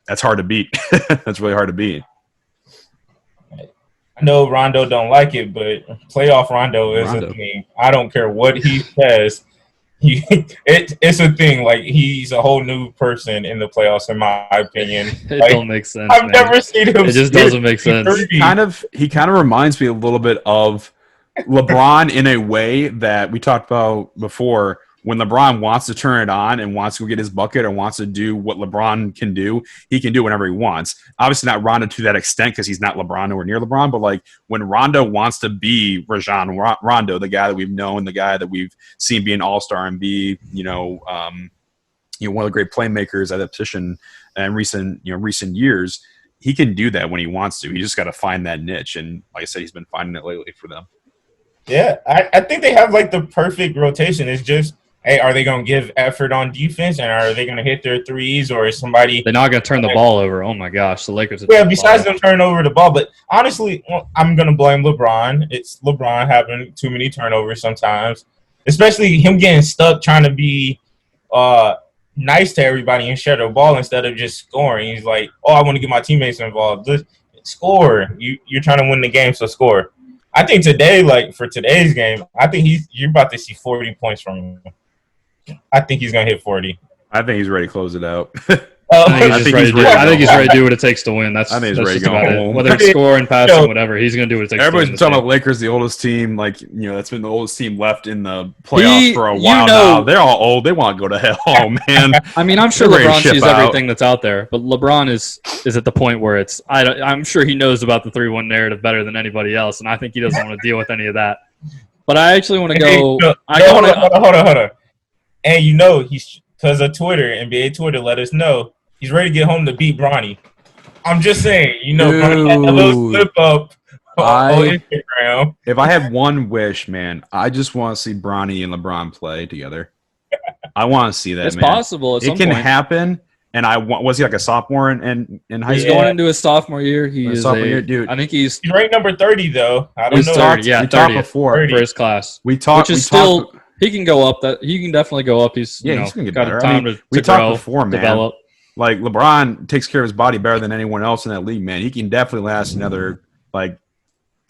[SPEAKER 3] that's hard to beat. That's really hard to beat.
[SPEAKER 4] I know Rondo don't like it, but playoff Rondo is a thing. I don't care what he says. It's a thing. Like, he's a whole new person in the playoffs, in my opinion.
[SPEAKER 1] It don't make sense.
[SPEAKER 4] I've never seen him.
[SPEAKER 1] It just doesn't make sense.
[SPEAKER 3] He kind of reminds me a little bit of LeBron in a way that we talked about before. When LeBron wants to turn it on and wants to go get his bucket or wants to do what LeBron can do, he can do whenever he wants. Obviously not Rondo to that extent, because he's not LeBron nowhere near LeBron, but like when Rondo wants to be Rajon Rondo, the guy that we've known, the guy that we've seen be an all-star and be, one of the great playmakers at that position in recent years, he can do that when he wants to. He just got to find that niche. And like I said, he's been finding it lately for them.
[SPEAKER 4] Yeah, I think they have like the perfect rotation. It's just, hey, are they going to give effort on defense, and are they going to hit their threes, or is somebody –
[SPEAKER 1] they're not going to turn the ball over. Oh, my gosh. The Lakers –
[SPEAKER 4] yeah, besides them turning over the ball. But honestly, I'm going to blame LeBron. It's LeBron having too many turnovers sometimes, especially him getting stuck trying to be nice to everybody and share the ball instead of just scoring. He's like, oh, I want to get my teammates involved. Just score. You're trying to win the game, so score. I think today, like for today's game, I think you're about to see 40 points from him. I think he's going to hit 40.
[SPEAKER 3] I think he's ready to close it out.
[SPEAKER 1] I think he's ready to do what it takes to win.
[SPEAKER 3] I think he's ready to
[SPEAKER 1] just
[SPEAKER 3] go
[SPEAKER 1] about it.
[SPEAKER 3] home.
[SPEAKER 1] Whether it's scoring, passing, whatever, he's going to do what it takes.
[SPEAKER 3] Everybody's
[SPEAKER 1] to win
[SPEAKER 3] talking about Lakers, the oldest team. Like, that's been the oldest team left in the playoffs for a while now. They're all old. They want to go to hell, man.
[SPEAKER 1] I mean, I'm sure LeBron sees everything that's out there, but LeBron is at the point where I'm sure he knows about the 3-1 narrative better than anybody else, and I think he doesn't want to deal with any of that. But I actually want to go.
[SPEAKER 4] Hold on. And he's because of Twitter, NBA Twitter let us know he's ready to get home to beat Bronny. I'm just saying, Bronny had a little slip up on Instagram.
[SPEAKER 3] If I had one wish, man, I just want to see Bronny and LeBron play together. I want to see that.
[SPEAKER 1] It's possible. It
[SPEAKER 3] can happen. And was he like a sophomore in high school?
[SPEAKER 1] He's going into his sophomore year. Dude. I think he's
[SPEAKER 4] ranked number 30 though. I don't know.
[SPEAKER 1] 30, yeah, 30
[SPEAKER 3] before
[SPEAKER 1] for his class.
[SPEAKER 3] We talked.
[SPEAKER 1] Which is still. He can go up. He can definitely go up. He's
[SPEAKER 3] he's gonna get
[SPEAKER 1] got
[SPEAKER 3] better.
[SPEAKER 1] time to
[SPEAKER 3] we
[SPEAKER 1] grow,
[SPEAKER 3] talked before, man.
[SPEAKER 1] Develop.
[SPEAKER 3] Like LeBron takes care of his body better than anyone else in that league, man. He can definitely last another 4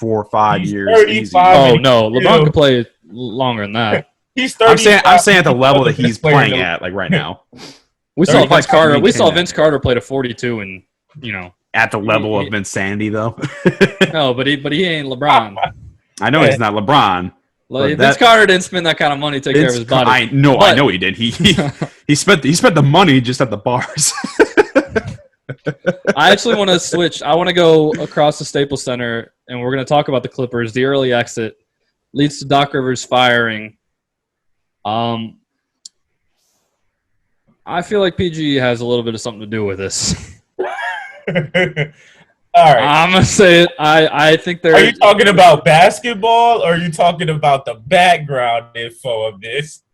[SPEAKER 3] or 5 years.
[SPEAKER 1] Oh no, LeBron could play longer than that.
[SPEAKER 4] He's 30.
[SPEAKER 3] I'm saying at the level that he's playing at, like right now.
[SPEAKER 1] We saw Vince Carter. We saw Vince Carter play to 42, and
[SPEAKER 3] at the level of Vinsanity, though.
[SPEAKER 1] No, but he ain't LeBron.
[SPEAKER 3] I know he's not LeBron.
[SPEAKER 1] Vince Carter didn't spend that kind of money to take care of his body.
[SPEAKER 3] I know he did. He spent the money just at the bars.
[SPEAKER 1] I actually want to switch. I want to go across the Staples Center, and we're going to talk about the Clippers. The early exit leads to Doc Rivers firing. I feel like PG has a little bit of something to do with this.
[SPEAKER 4] All right.
[SPEAKER 1] I'm going to say it. I think there.
[SPEAKER 4] Are you talking about basketball or are you talking about the background info of this?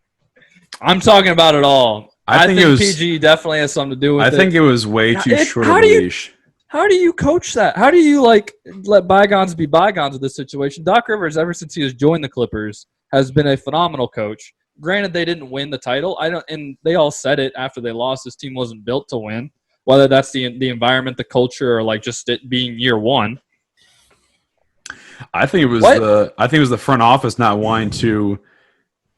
[SPEAKER 1] I'm talking about it all. I think PG definitely has something to do with it.
[SPEAKER 3] I think it was way too short of a leash.
[SPEAKER 1] How do you coach that? How do you let bygones be bygones in this situation? Doc Rivers, ever since he has joined the Clippers, has been a phenomenal coach. Granted, they didn't win the title. And they all said it after they lost. This team wasn't built to win. Whether that's the environment, the culture, or just it being year one.
[SPEAKER 3] I think it was the front office not wanting to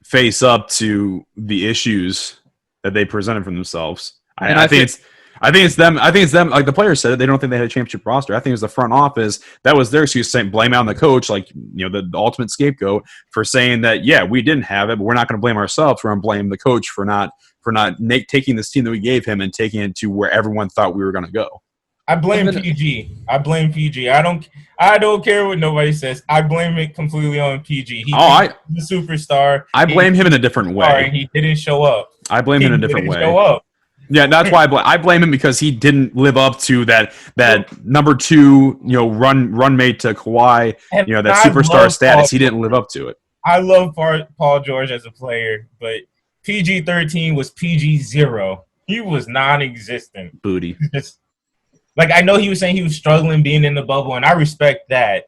[SPEAKER 3] face up to the issues that they presented for themselves. I think it's them. Like the players said it, they don't think they had a championship roster. I think it was the front office that was their excuse, saying blame it on the coach, the ultimate scapegoat for saying that we didn't have it, but we're not going to blame ourselves. We're going to blame the coach for not taking this team that we gave him and taking it to where everyone thought we were going to go.
[SPEAKER 4] I blame PG. I don't care what nobody says. I blame it completely on PG. He's the superstar.
[SPEAKER 3] I blame him in a different way.
[SPEAKER 4] He didn't show up.
[SPEAKER 3] I blame him in a different way.
[SPEAKER 4] Show up.
[SPEAKER 3] Yeah, that's why I blame him because he didn't live up to that number 2, run mate to Kawhi, that superstar status. He didn't live up to it.
[SPEAKER 4] I love Paul George as a player, but PG-13 was PG-0. He was non-existent.
[SPEAKER 3] Booty.
[SPEAKER 4] I know he was saying he was struggling being in the bubble, and I respect that.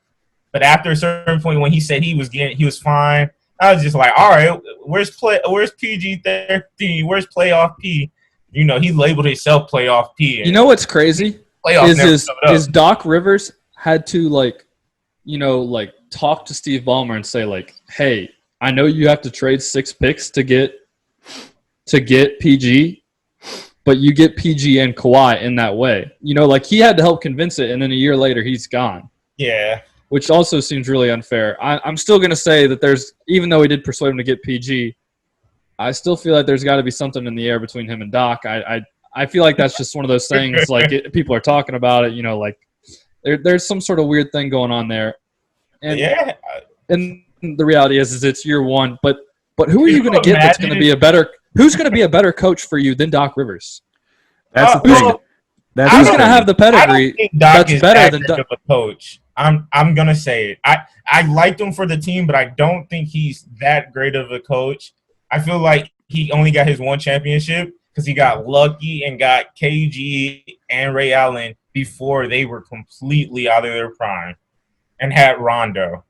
[SPEAKER 4] But after a certain point, when he said he was fine, I was just like, all right, where's PG-13? Where's playoff P? He labeled himself playoff P.
[SPEAKER 1] You know what's crazy? Is Doc Rivers had to talk to Steve Ballmer and say hey, I know you have to trade 6 picks to get PG, but you get PG and Kawhi in that way. He had to help convince it, and then a year later he's gone.
[SPEAKER 4] Yeah. Which
[SPEAKER 1] also seems really unfair. I'm still going to say that even though he did persuade him to get PG, I still feel like there's got to be something in the air between him and Doc. I feel like that's just one of those things, people are talking about it, there's some sort of weird thing going on there. And, and the reality is it's year one, but who are you going to get that's going to be who's going to be a better coach for you than Doc Rivers?
[SPEAKER 3] That's the thing.
[SPEAKER 1] Who's going to have the pedigree that's better than
[SPEAKER 4] Doc? Coach. I'm going to say it. I liked him for the team, but I don't think he's that great of a coach. I feel like he only got his one championship because he got lucky and got KG and Ray Allen before they were completely out of their prime and had Rondo.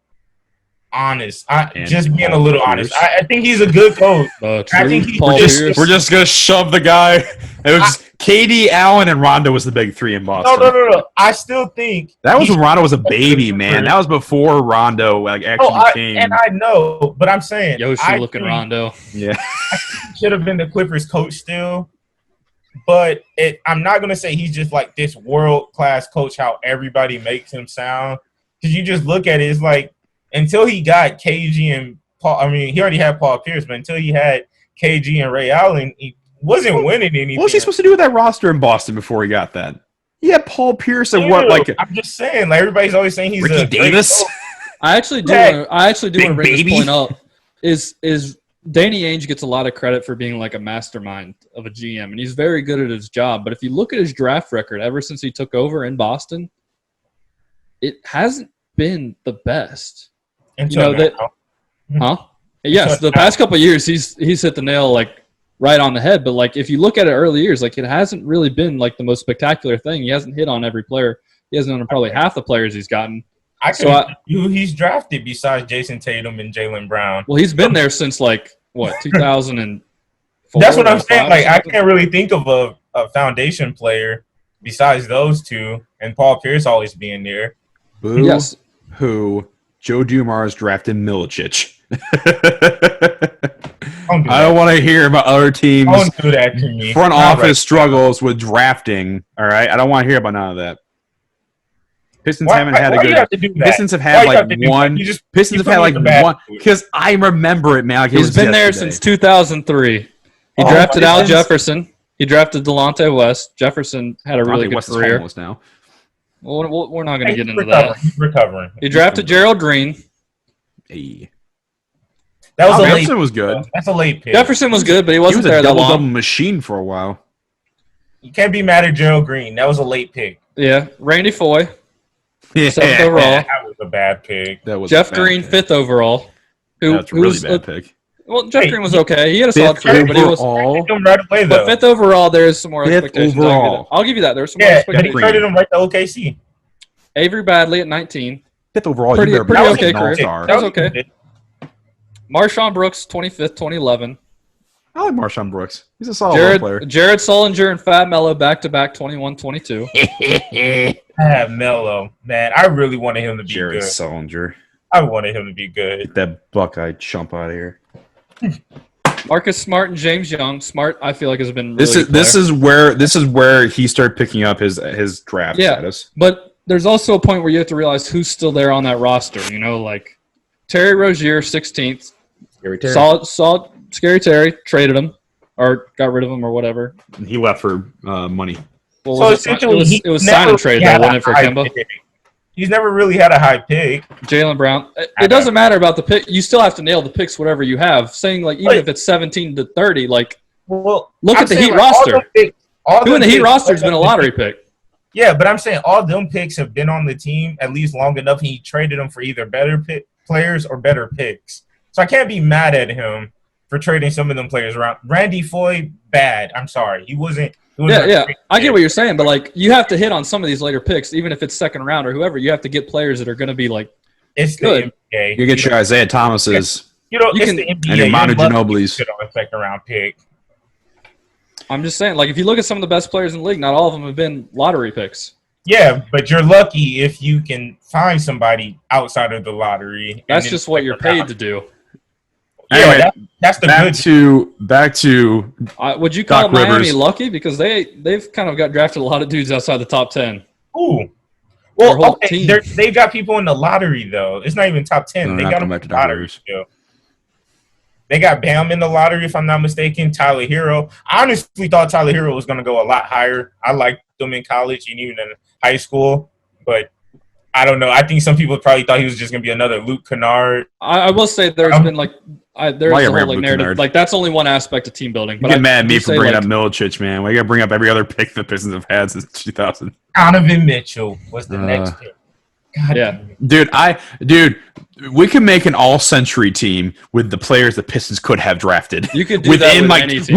[SPEAKER 4] Honest. Just being a little honest. I think he's a good coach. I think
[SPEAKER 3] we're just going to shove the guy. It was KD, Allen, and Rondo was the big 3 in Boston.
[SPEAKER 4] No. I still think
[SPEAKER 3] that was when Rondo was a baby, man. That was before Rondo actually came.
[SPEAKER 4] And I know, but I'm saying
[SPEAKER 1] Yoshi looking Rondo.
[SPEAKER 3] Yeah.
[SPEAKER 4] Should have been the Clippers coach still. but I'm not gonna say he's just like this world class coach. How everybody makes him sound, because you just look at it, it's like until he got KG and Paul. I mean, he already had Paul Pierce, but until he had KG and Ray Allen, he wasn't winning anything.
[SPEAKER 3] What was he supposed to do with that roster in Boston before he got that? He had Paul Pierce and
[SPEAKER 4] I'm just saying, like everybody's always saying he's
[SPEAKER 3] Ricky
[SPEAKER 4] a
[SPEAKER 3] Davis.
[SPEAKER 1] I actually do want to bring
[SPEAKER 3] baby.
[SPEAKER 1] this point up. Is Danny Ainge gets a lot of credit for being like a mastermind of a GM, and he's very good at his job. But if you look at his draft record ever since he took over in Boston, it hasn't been the best.
[SPEAKER 4] Until
[SPEAKER 1] Huh? Yes, the past couple of years he's hit the nail like right on the head. But like if you look at it early years, like it hasn't really been like the most spectacular thing. He hasn't hit on every player. He hasn't on probably half the players he's gotten.
[SPEAKER 4] Who he's drafted besides Jason Tatum and Jaylen Brown.
[SPEAKER 1] Well, he's been there since like what 2004.
[SPEAKER 4] That's what I'm saying. Like I can't really think of a foundation player besides those two, and Paul Pierce always being there.
[SPEAKER 3] Boo.
[SPEAKER 1] Yes.
[SPEAKER 3] Who? Joe Dumars drafted Milicic.
[SPEAKER 4] Don't
[SPEAKER 3] I don't want to hear about other teams'
[SPEAKER 4] Don't do that to me.
[SPEAKER 3] front
[SPEAKER 4] Not
[SPEAKER 3] office
[SPEAKER 4] right
[SPEAKER 3] struggles with drafting. All right, I don't want to hear about none of that. Pistons
[SPEAKER 4] Why-
[SPEAKER 3] haven't had
[SPEAKER 4] why
[SPEAKER 3] a
[SPEAKER 4] you
[SPEAKER 3] good.
[SPEAKER 4] have to do that?
[SPEAKER 3] Pistons have
[SPEAKER 4] Why
[SPEAKER 3] had
[SPEAKER 4] you
[SPEAKER 3] like
[SPEAKER 4] have to do that?
[SPEAKER 3] one.
[SPEAKER 4] You just-
[SPEAKER 3] Pistons
[SPEAKER 4] you
[SPEAKER 3] have had
[SPEAKER 4] put
[SPEAKER 3] like
[SPEAKER 4] me in the bad
[SPEAKER 3] one
[SPEAKER 4] mood.
[SPEAKER 3] because I remember it, man. Like it
[SPEAKER 1] He's
[SPEAKER 3] was
[SPEAKER 1] been there
[SPEAKER 3] yesterday.
[SPEAKER 1] since 2003. He
[SPEAKER 4] Oh,
[SPEAKER 1] drafted Al
[SPEAKER 4] Pistons-
[SPEAKER 1] Jefferson. He drafted Delonte West. Jefferson had a really
[SPEAKER 3] Delonte
[SPEAKER 1] good
[SPEAKER 3] West is
[SPEAKER 1] career.
[SPEAKER 3] homeless now.
[SPEAKER 1] Well, we're not going to
[SPEAKER 4] He's
[SPEAKER 1] get into
[SPEAKER 4] recovering.
[SPEAKER 1] that.
[SPEAKER 4] He's recovering.
[SPEAKER 1] He drafted Gerald Green.
[SPEAKER 3] Hey.
[SPEAKER 4] That was
[SPEAKER 3] Al
[SPEAKER 4] a late.
[SPEAKER 3] Jefferson was good.
[SPEAKER 4] That's a late pick.
[SPEAKER 1] Jefferson was good, but he
[SPEAKER 3] He
[SPEAKER 1] wasn't
[SPEAKER 3] was a
[SPEAKER 1] there that
[SPEAKER 3] double
[SPEAKER 1] long.
[SPEAKER 3] machine for a while.
[SPEAKER 4] You can't be mad at Gerald Green. That was a late pick.
[SPEAKER 1] Yeah, Randy Foy,
[SPEAKER 3] Yeah,
[SPEAKER 1] 7th overall.
[SPEAKER 4] That was a bad pick.
[SPEAKER 3] that was
[SPEAKER 1] Jeff
[SPEAKER 3] a bad
[SPEAKER 1] Green,
[SPEAKER 3] pick.
[SPEAKER 1] 5th overall.
[SPEAKER 3] That's a really
[SPEAKER 1] was
[SPEAKER 3] bad pick.
[SPEAKER 1] Well, Jeff
[SPEAKER 4] Hey,
[SPEAKER 1] Green was okay. He had a solid
[SPEAKER 3] Fifth
[SPEAKER 1] career, but he was.
[SPEAKER 3] overall.
[SPEAKER 4] Pick him right away
[SPEAKER 1] But
[SPEAKER 4] though.
[SPEAKER 1] 5th overall, there is some more
[SPEAKER 3] Fifth
[SPEAKER 1] expectations.
[SPEAKER 3] overall.
[SPEAKER 1] I'll give you that. There's some more
[SPEAKER 4] Yeah, he
[SPEAKER 1] expectations.
[SPEAKER 3] Green.
[SPEAKER 4] traded him right to OKC.
[SPEAKER 1] Avery Badley at 19.
[SPEAKER 3] Fifth overall.
[SPEAKER 1] Pretty-
[SPEAKER 3] you better
[SPEAKER 1] pretty
[SPEAKER 3] be
[SPEAKER 1] okay
[SPEAKER 3] an
[SPEAKER 1] career.
[SPEAKER 3] all-star.
[SPEAKER 1] That was okay. Marshawn Brooks, 25th, 2011.
[SPEAKER 3] I like Marshawn Brooks. He's a solid role player.
[SPEAKER 1] Jared Sullinger and Fab Mello back-to-back 21-22.
[SPEAKER 4] Melo, man, I really wanted him to be
[SPEAKER 3] Jerry
[SPEAKER 4] good.
[SPEAKER 3] Sullinger.
[SPEAKER 4] I wanted him to be good.
[SPEAKER 3] Get that Buckeye chump out of here.
[SPEAKER 1] Marcus Smart and James Young. Smart, I feel like, has been really
[SPEAKER 3] This
[SPEAKER 1] good
[SPEAKER 3] is where he started picking up his draft
[SPEAKER 1] Yeah.
[SPEAKER 3] status.
[SPEAKER 1] But there's also a point where you have to realize who's still there on that roster. You know, like Terry Rozier, 16th. Solid. Scary Terry. Traded him or got rid of him or whatever.
[SPEAKER 3] He left for money.
[SPEAKER 1] Well,
[SPEAKER 4] So
[SPEAKER 1] it
[SPEAKER 4] essentially,
[SPEAKER 1] it was
[SPEAKER 4] never
[SPEAKER 1] sign and trade,
[SPEAKER 4] really
[SPEAKER 1] though,
[SPEAKER 4] had
[SPEAKER 1] wasn't
[SPEAKER 4] a
[SPEAKER 1] it, for
[SPEAKER 4] high
[SPEAKER 1] Kemba?
[SPEAKER 4] pick. He's never really had a high pick.
[SPEAKER 1] Jaylen Brown. It doesn't matter about the pick. You still have to nail the picks, whatever you have. Saying, like, even
[SPEAKER 4] But-
[SPEAKER 1] if it's 17 to 30, like,
[SPEAKER 4] Well,
[SPEAKER 1] Look
[SPEAKER 4] I'm
[SPEAKER 1] at the
[SPEAKER 4] saying,
[SPEAKER 1] Heat
[SPEAKER 4] like, all
[SPEAKER 1] roster.
[SPEAKER 4] them picks- all
[SPEAKER 1] who
[SPEAKER 4] them
[SPEAKER 1] in the Heat
[SPEAKER 4] picks-
[SPEAKER 1] roster has been a lottery pick?
[SPEAKER 4] Yeah, but I'm saying all them picks have been on the team at least long enough. He traded them for either better players or better picks. So I can't be mad at him for trading some of them players around. Randy Foy, bad. I'm sorry. He wasn't.
[SPEAKER 1] Yeah. I get what you're saying, but, like, you have to hit on some of these later picks, even if it's second round or whoever. You have to get players that are going to be, like,
[SPEAKER 4] It's
[SPEAKER 1] good.
[SPEAKER 4] the NBA.
[SPEAKER 3] You get your Isaiah Thomases
[SPEAKER 4] You know,
[SPEAKER 1] you
[SPEAKER 4] it's
[SPEAKER 1] can-
[SPEAKER 4] the NBA.
[SPEAKER 3] and your Manu
[SPEAKER 4] You're lucky
[SPEAKER 3] Ginobili's.
[SPEAKER 4] you get on a second round pick.
[SPEAKER 1] I'm just saying, like, if you look at some of the best players in the league, not all of them have been lottery picks.
[SPEAKER 4] Yeah, but you're lucky if you can find somebody outside of the lottery.
[SPEAKER 1] That's just what you're paid to do.
[SPEAKER 4] Yeah,
[SPEAKER 3] Anyway,
[SPEAKER 4] that's the good.
[SPEAKER 3] back to
[SPEAKER 1] Would you call
[SPEAKER 3] Doc
[SPEAKER 1] Miami
[SPEAKER 3] Rivers.
[SPEAKER 1] lucky? Because they've kind of got drafted a lot of dudes outside the top 10.
[SPEAKER 4] Ooh.
[SPEAKER 1] Their
[SPEAKER 4] Well,
[SPEAKER 1] whole
[SPEAKER 4] okay,
[SPEAKER 1] team.
[SPEAKER 4] they got people in the lottery though. It's not even top 10.
[SPEAKER 3] No,
[SPEAKER 4] They
[SPEAKER 3] not
[SPEAKER 4] got
[SPEAKER 3] going
[SPEAKER 4] them
[SPEAKER 3] back
[SPEAKER 4] in
[SPEAKER 3] to
[SPEAKER 4] the
[SPEAKER 3] Doc
[SPEAKER 4] lottery
[SPEAKER 3] Rivers.
[SPEAKER 4] still. They got Bam in the lottery, if I'm not mistaken. Tyler Hero. I honestly thought Tyler Hero was going to go a lot higher. I liked him in college and even in high school, but I don't know. I think some people probably thought he was just going to be another Luke Kennard.
[SPEAKER 1] I will say there's been, like, there's
[SPEAKER 3] Why
[SPEAKER 1] a
[SPEAKER 3] you
[SPEAKER 1] whole,
[SPEAKER 3] bring up
[SPEAKER 1] like,
[SPEAKER 3] Luke
[SPEAKER 1] narrative.
[SPEAKER 3] Kennard?
[SPEAKER 1] Like, that's only one aspect of team building.
[SPEAKER 3] You
[SPEAKER 1] But
[SPEAKER 3] get mad at me
[SPEAKER 1] do
[SPEAKER 3] for
[SPEAKER 1] say,
[SPEAKER 3] bringing
[SPEAKER 1] like,
[SPEAKER 3] up Milicic, man. Why you got to bring up every other pick the Pistons have had since 2000?
[SPEAKER 4] Donovan Mitchell was the next pick. God
[SPEAKER 1] Yeah.
[SPEAKER 4] damn it.
[SPEAKER 3] Dude, we could make an all-century team with the players the Pistons could have drafted.
[SPEAKER 1] You could do that with
[SPEAKER 3] like
[SPEAKER 1] any team.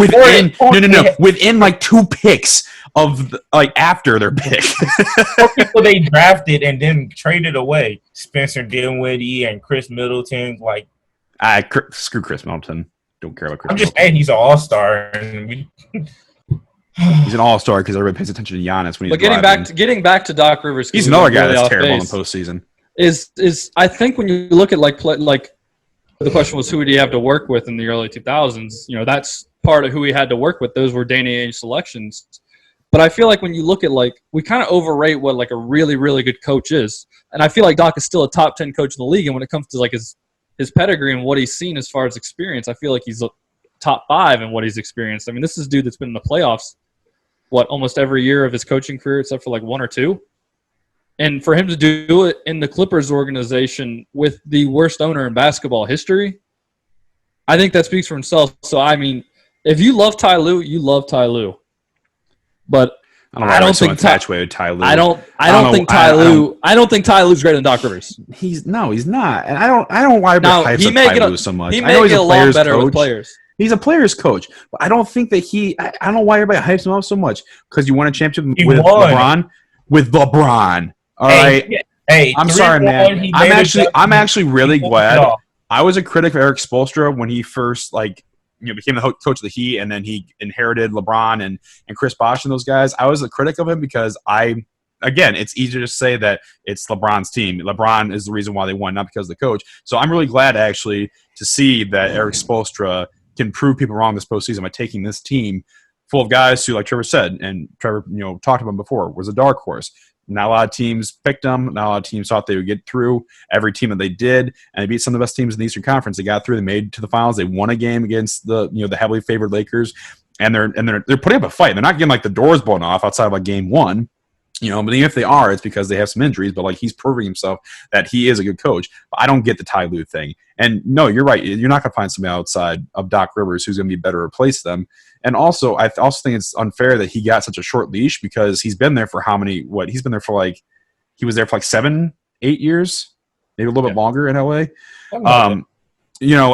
[SPEAKER 3] within like 2 picks of like after their pick.
[SPEAKER 4] Four people they drafted and then traded away. Spencer Dinwiddie and Chris Middleton. Like,
[SPEAKER 3] Screw Chris Middleton. Don't care about Chris
[SPEAKER 4] I'm just
[SPEAKER 3] Middleton.
[SPEAKER 4] saying he's an all-star. And we,
[SPEAKER 3] He's an all-star because everybody pays attention to Giannis when he's
[SPEAKER 1] But getting back to Doc Rivers, 'cause
[SPEAKER 3] he's
[SPEAKER 1] we
[SPEAKER 3] another
[SPEAKER 1] went
[SPEAKER 3] guy
[SPEAKER 1] really
[SPEAKER 3] that's
[SPEAKER 1] off
[SPEAKER 3] terrible in
[SPEAKER 1] base,
[SPEAKER 3] the postseason.
[SPEAKER 1] is I think when you look at like the question was who would he have to work with in the early 2000s? You know, that's part of who he had to work with. Those were Danny Ainge selections. But I feel like when you look at, like, we kind of overrate what, like, a really, really good coach is. And I feel like Doc is still a top 10 coach in the league. And when it comes to, like, his pedigree and what he's seen as far as experience, I feel like he's top 5 in what he's experienced. I mean, this is a dude that's been in the playoffs, almost every year of his coaching career except for, like, 1 or 2. And for him to do it in the Clippers organization with the worst owner in basketball history, I think that speaks for himself. So, I mean, if you love Ty Lue, you love Ty Lue. But I don't think Ty Lue. I don't think Ty Lue's greater than Doc Rivers.
[SPEAKER 3] He's not. And I don't know why everybody hypes up Ty Lue so much.
[SPEAKER 1] He
[SPEAKER 3] I know
[SPEAKER 1] may
[SPEAKER 3] he's
[SPEAKER 1] get
[SPEAKER 3] a
[SPEAKER 1] along
[SPEAKER 3] player's
[SPEAKER 1] better
[SPEAKER 3] coach.
[SPEAKER 1] with players.
[SPEAKER 3] He's a player's coach, but I don't think that I don't know why everybody hypes him up so much because you won a championship with LeBron. With LeBron, all right.
[SPEAKER 4] Hey,
[SPEAKER 3] I'm sorry, man. I'm actually really glad. I was a critic of Eric Spoelstra when he first became the coach of the Heat, and then he inherited LeBron and Chris Bosh and those guys. I was a critic of him because it's easier to say that it's LeBron's team. LeBron is the reason why they won, not because of the coach. So I'm really glad actually to see that Eric Spoelstra can prove people wrong this postseason by taking this team full of guys who, like Trevor said, and Trevor talked about him before, was a dark horse. Not a lot of teams picked them. Not a lot of teams thought they would get through. Every team that they did, and they beat some of the best teams in the Eastern Conference. They got through. They made it to the finals. They won a game against the heavily favored Lakers, and they're putting up a fight. They're not getting like the doors blown off outside of like game 1. But even if they are, it's because they have some injuries. But like he's proving himself that he is a good coach. But I don't get the Ty Lue thing. And no, you're right. You're not going to find somebody outside of Doc Rivers who's going to be better to replace them. And also, I also think it's unfair that he got such a short leash because he's been there for he's been there for he was there for 7-8 years, maybe a little bit longer in LA.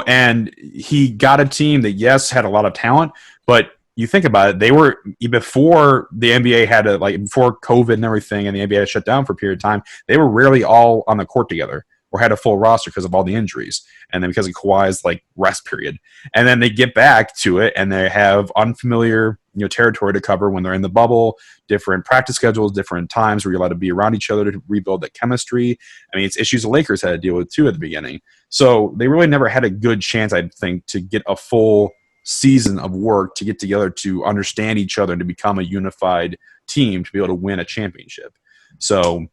[SPEAKER 3] And he got a team that, yes, had a lot of talent, but you think about it, they were before the NBA had before COVID and everything, and the NBA had shut down for a period of time. They were rarely all on the court together or had a full roster because of all the injuries, and then because of Kawhi's rest period. And then they get back to it, and they have unfamiliar territory to cover when they're in the bubble, different practice schedules, different times where you're allowed to be around each other to rebuild that chemistry. I mean, it's issues the Lakers had to deal with too at the beginning. So they really never had a good chance, I think, to get a full season of work to get together to understand each other and to become a unified team to be able to win a championship. So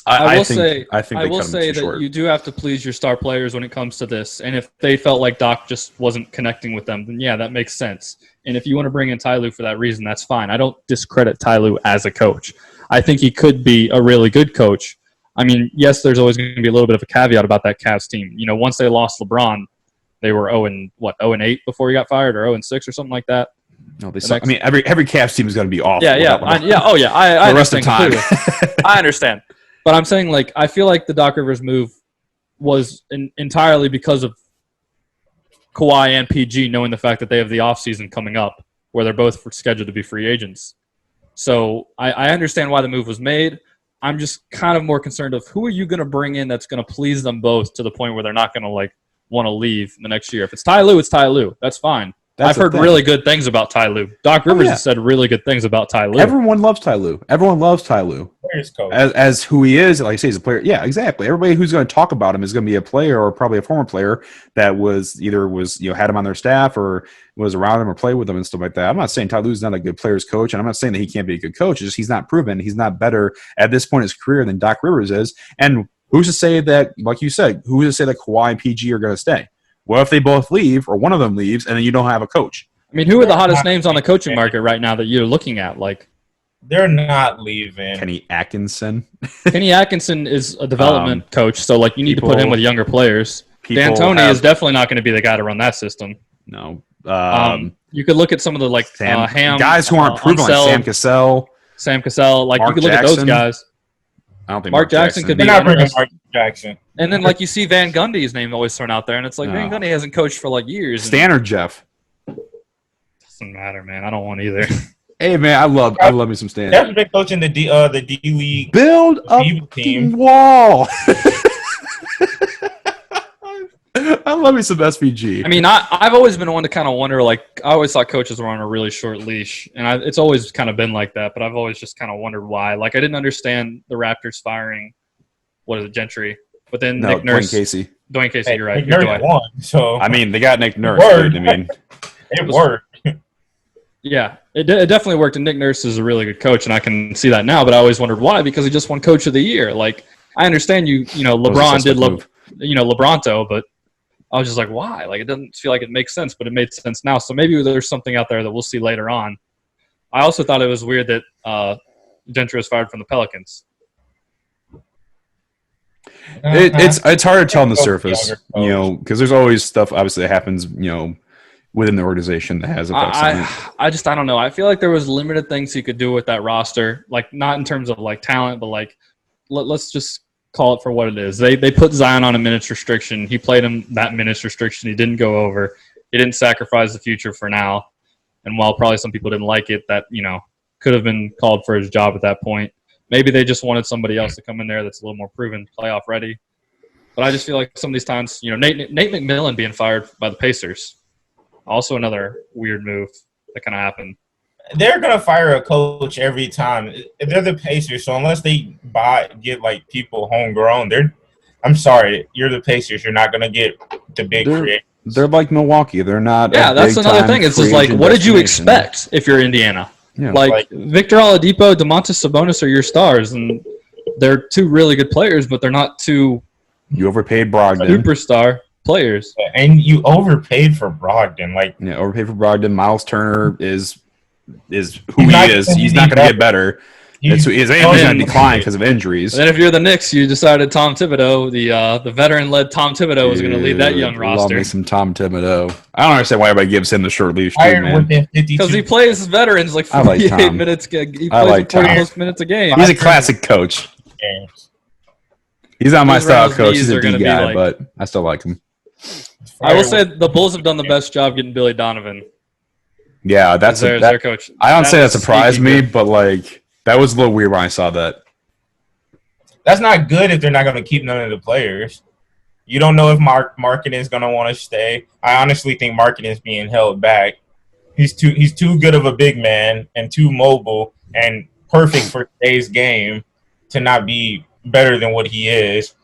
[SPEAKER 3] I will say that you do have to please your star players when it comes to this. And if they felt like Doc just wasn't connecting with them, then yeah, that makes sense. And if you want to bring in Ty Lue for that reason, that's fine. I don't discredit Ty Lue as a coach. I think he could be a really good coach. I mean, yes, there's always going to be a little bit of a caveat about that Cavs team. Once they lost LeBron, they were 0-8 before he got fired, or 0-6 or something like that. No, every Cavs team is going to be awful.
[SPEAKER 1] I
[SPEAKER 3] the rest of the time.
[SPEAKER 1] I understand. But I'm saying, I feel like the Doc Rivers move was entirely because of Kawhi and PG knowing the fact that they have the offseason coming up where they're both scheduled to be free agents. So I understand why the move was made. I'm just kind of more concerned of who are you going to bring in that's going to please them both to the point where they're not going to, want to leave the next year. If it's Ty Lue, it's Ty Lue. That's fine. I've heard really good things about Ty Lue. Doc Rivers has said really good things about Ty Lue.
[SPEAKER 3] Everyone loves Ty Lue. As who he is, like I say, he's a player. Yeah, exactly. Everybody who's going to talk about him is going to be a player or probably a former player that was had him on their staff or was around him or played with him and stuff like that. I'm not saying Ty Lue's not a good player's coach, and I'm not saying that he can't be a good coach. It's just he's not proven. He's not better at this point in his career than Doc Rivers is. And who's to say that, like you said, who's to say that Kawhi and PG are going to stay? What if they both leave or one of them leaves and then you don't have a coach?
[SPEAKER 1] I mean, who are the hottest names on the coaching market right now that you're looking at?
[SPEAKER 4] They're not leaving.
[SPEAKER 3] Kenny Atkinson.
[SPEAKER 1] Kenny Atkinson is a development coach, so you need to put him with younger players. D'Antoni is definitely not going to be the guy to run that system.
[SPEAKER 3] No.
[SPEAKER 1] You could look at some of the Ham
[SPEAKER 3] guys who aren't proven, Sam Cassell.
[SPEAKER 1] You could look at those guys.
[SPEAKER 3] I don't think
[SPEAKER 1] Mark Jackson could be.
[SPEAKER 4] They're not bringing Mark Jackson.
[SPEAKER 1] And then, you see Van Gundy's name always thrown out there, and it's Van Gundy hasn't coached for years.
[SPEAKER 3] Stan or Jeff?
[SPEAKER 1] Doesn't matter, man. I don't want either.
[SPEAKER 3] Hey, man, I love me some Stan.
[SPEAKER 4] Jeff's been coaching the D League.
[SPEAKER 3] Build a team wall. I love me some SVG.
[SPEAKER 1] I mean, I've always been one to kind of wonder, I always thought coaches were on a really short leash, and it's always kind of been like that, but I've always just kind of wondered why. I didn't understand the Raptors firing, Gentry, but then Nick Nurse. Dwayne Casey, you're right.
[SPEAKER 4] Nick Nurse won, so.
[SPEAKER 3] I mean, they got Nick Nurse.
[SPEAKER 4] It worked.
[SPEAKER 1] Yeah, it definitely worked, and Nick Nurse is a really good coach, and I can see that now. But I always wondered why, because he just won Coach of the Year. Like, I understand you know LeBron did LeBronto, but I was just like, why? Like, it doesn't feel like it makes sense, but it made sense now. So maybe there's something out there that we'll see later on. I also thought it was weird that Gentry was fired from the Pelicans.
[SPEAKER 3] It's hard to tell on the surface, you know, because there's always stuff obviously that happens, you know, within the organization that has effects on it.
[SPEAKER 1] I don't know. I feel like there was limited things he could do with that roster, like not in terms of like talent, but like let's just call it for what it is. They put Zion on a minutes restriction. He played him that minutes restriction. He didn't go over. He didn't sacrifice the future for now. And while probably some people didn't like it, that, you know, could have been called for his job at that point. Maybe they just wanted somebody else to come in there that's a little more proven, playoff ready. But I just feel like some of these times, you know, Nate McMillan being fired by the Pacers, also another weird move that kind of happened.
[SPEAKER 4] They're gonna fire a coach every time. They're the Pacers, so unless they get like people homegrown, I'm sorry, you're the Pacers. You're not gonna get the big creators.
[SPEAKER 3] They're like Milwaukee. They're not.
[SPEAKER 1] Yeah, that's another thing. It's just like, what did you expect if you're Indiana?
[SPEAKER 3] Yeah.
[SPEAKER 1] Like Victor Oladipo, Domantas Sabonis are your stars, and they're two really good players, but they're not two.
[SPEAKER 3] You overpaid Brogdon.
[SPEAKER 1] Superstar players,
[SPEAKER 4] and you overpaid for Brogdon. Like,
[SPEAKER 3] yeah, overpaid for Brogdon. Miles Turner is who he is. He's not going to get better. His age is going to decline because of injuries.
[SPEAKER 1] And then if you're the Knicks, you decided Tom Thibodeau, the veteran-led Tom Thibodeau, was going to lead that young roster.
[SPEAKER 3] Love me some Tom Thibodeau. I don't understand why everybody gives him the short leash, too, man.
[SPEAKER 1] Because he plays veterans like 48 minutes. He plays 40 minutes a game.
[SPEAKER 3] He's a classic coach. He's not my style coach. He's a D guy, but I still like him.
[SPEAKER 1] I will say the Bulls have done the best job getting Billy Donovan.
[SPEAKER 3] Yeah, that's
[SPEAKER 1] their coach.
[SPEAKER 3] I don't say that surprised me, but like that was a little weird when I saw that.
[SPEAKER 4] That's not good if they're not going to keep none of the players. You don't know if marketing is going to want to stay. I honestly think marketing is being held back. He's too good of a big man and too mobile and perfect for today's game to not be better than what he is.